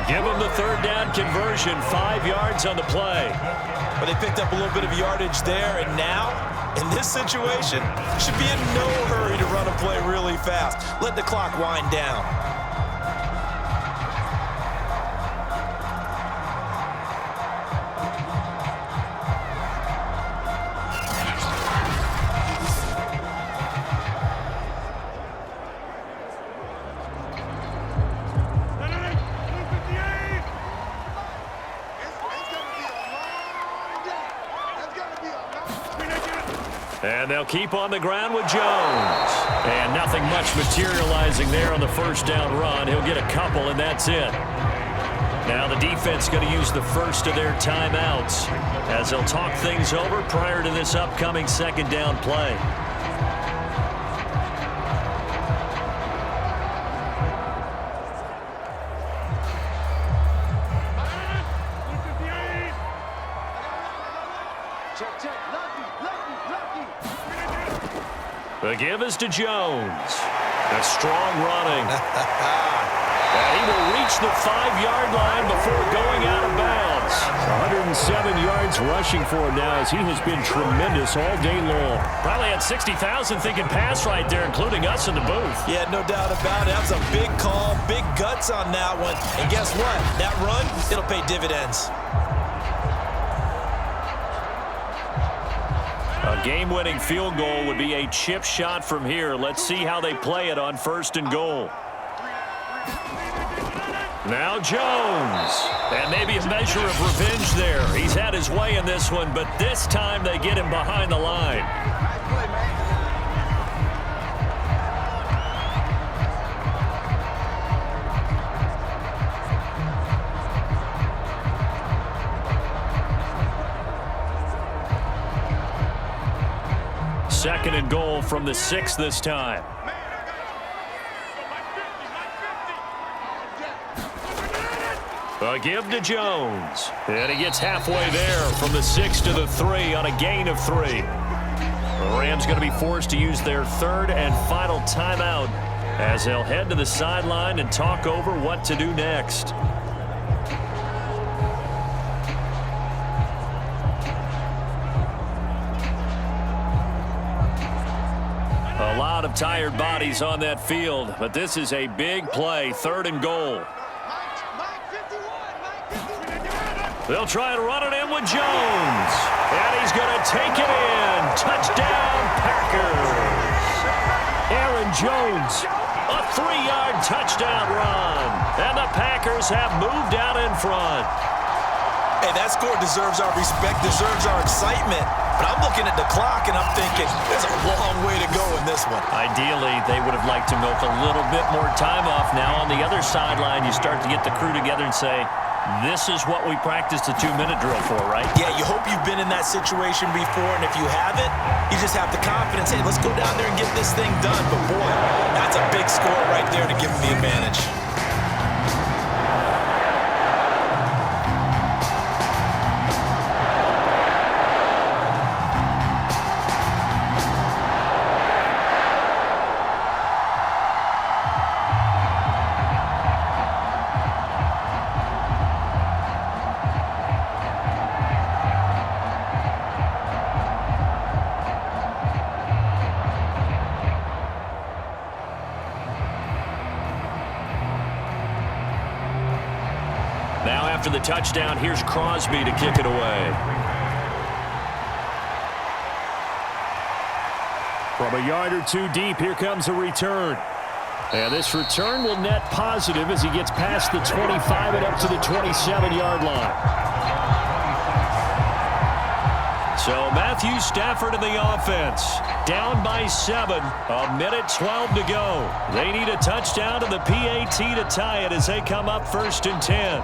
Give him the 3rd down conversion, 5 yards on the play. But they picked up a little bit of yardage there, and now, in this situation, should be in no hurry to run a play really fast. Let the clock wind down. And they'll keep on the ground with Jones. And nothing much materializing there on the 1st down run. He'll get a couple, and that's it. Now the defense going to use the first of their timeouts as they'll talk things over prior to this upcoming 2nd down play. The give is to Jones. A strong running. And he will reach the 5-yard line before going out of bounds. 107 yards rushing for him now as he has been tremendous all day long. Probably had 60,000 thinking pass right there, including us in the booth. Yeah, no doubt about it. That was a big call, big guts on that one. And guess what? That run, it'll pay dividends. A game-winning field goal would be a chip shot from here. Let's see how they play it on 1st and goal. Now Jones. And maybe a measure of revenge there. He's had his way in this one, but this time they get him behind the line. Second and goal from the 6 this time. A give to Jones. And he gets halfway there from the 6 to the 3 on a gain of 3. The Rams going to be forced to use their 3rd and final timeout as they'll head to the sideline and talk over what to do next. A lot of tired bodies on that field, but this is a big play, 3rd and goal. They'll try and run it in with Jones. And he's going to take it in. Touchdown, Packers. Aaron Jones. A 3-yard touchdown run. And the Packers have moved out in front. Hey, that score deserves our respect, deserves our excitement. But I'm looking at the clock, and I'm thinking, there's a long way to go in this one. Ideally, they would have liked to milk a little bit more time off. Now on the other sideline, you start to get the crew together and say, this is what we practiced a 2-minute drill for, right? Yeah, you hope you've been in that situation before, and if you haven't, you just have the confidence, hey, let's go down there and get this thing done. But boy, that's a big score right there to give them the advantage. After the touchdown, here's Crosby to kick it away. From a yard or 2 deep, here comes a return. And this return will net positive as he gets past the 25 and up to the 27-yard line. So Matthew Stafford in the offense. Down by 7. 1:12 to go. They need a touchdown to the PAT to tie it as they come up 1st and 10.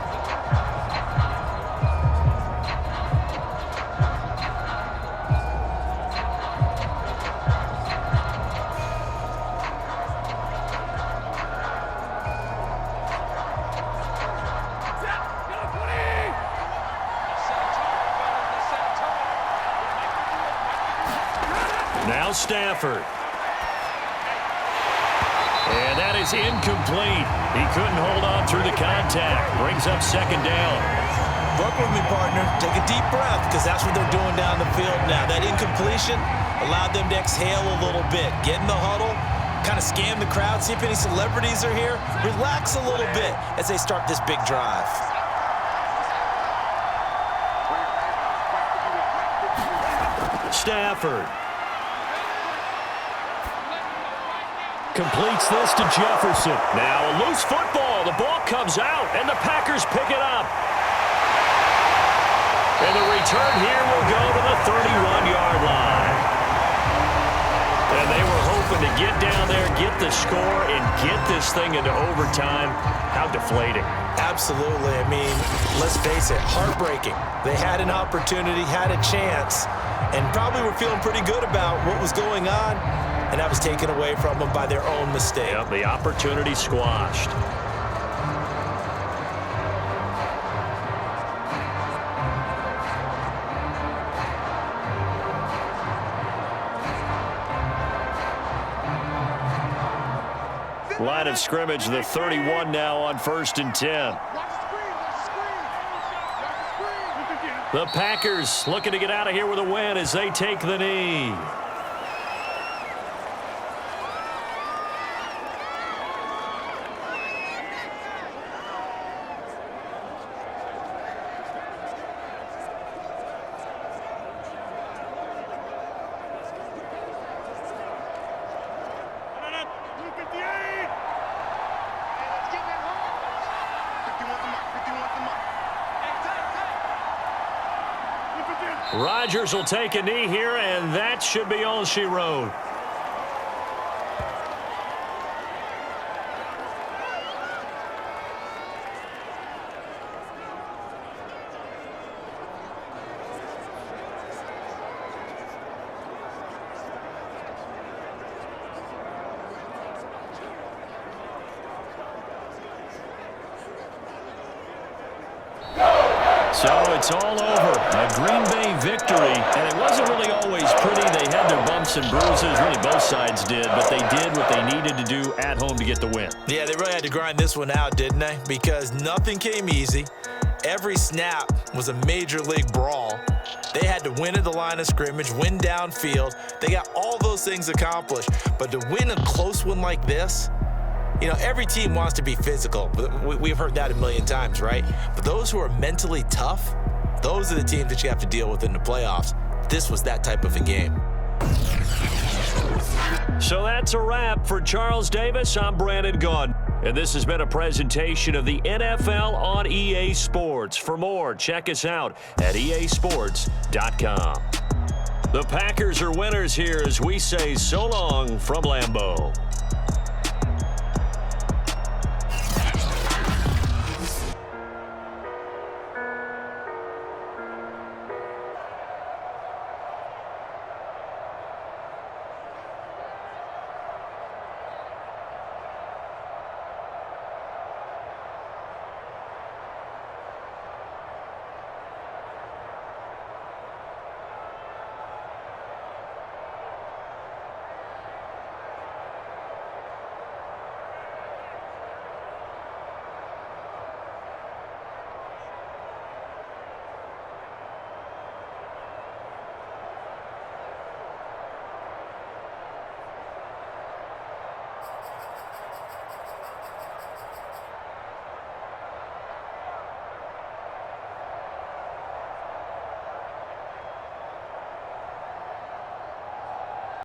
Now Stafford. And that is incomplete. He couldn't hold on through the contact. Brings up 2nd down. Work with me, partner. Take a deep breath, because that's what they're doing down the field now. That incompletion allowed them to exhale a little bit. Get in the huddle, kind of scan the crowd, see if any celebrities are here. Relax a little bit as they start this big drive. Stafford. Completes this to Jefferson. Now a loose football. The ball comes out, and the Packers pick it up. And the return here will go to the 31-yard line. And they were hoping to get down there, get the score, and get this thing into overtime. How deflating. Absolutely. I mean, let's face it, heartbreaking. They had an opportunity, had a chance, and probably were feeling pretty good about what was going on. And that was taken away from them by their own mistake. Yep, the opportunity squashed. Line of scrimmage, the 31 now on 1st and 10. The Packers looking to get out of here with a win as they take the knee. Rodgers will take a knee here, and that should be all she wrote. So it's all over. A Green Bay victory, and it wasn't really always pretty. They had their bumps and bruises. Really, both sides did, but they did what they needed to do at home to get the win. Yeah, they really had to grind this one out, didn't they? Because nothing came easy. Every snap was a major league brawl. They had to win at the line of scrimmage, win downfield. They got all those things accomplished. But to win a close one like this, you know, every team wants to be physical. We've heard that a million times, right? But those who are mentally tough, those are the teams that you have to deal with in the playoffs. This was that type of a game. So that's a wrap for Charles Davis. I'm Brandon Gaudin. And this has been a presentation of the NFL on EA Sports. For more, check us out at easports.com. The Packers are winners here as we say so long from Lambeau.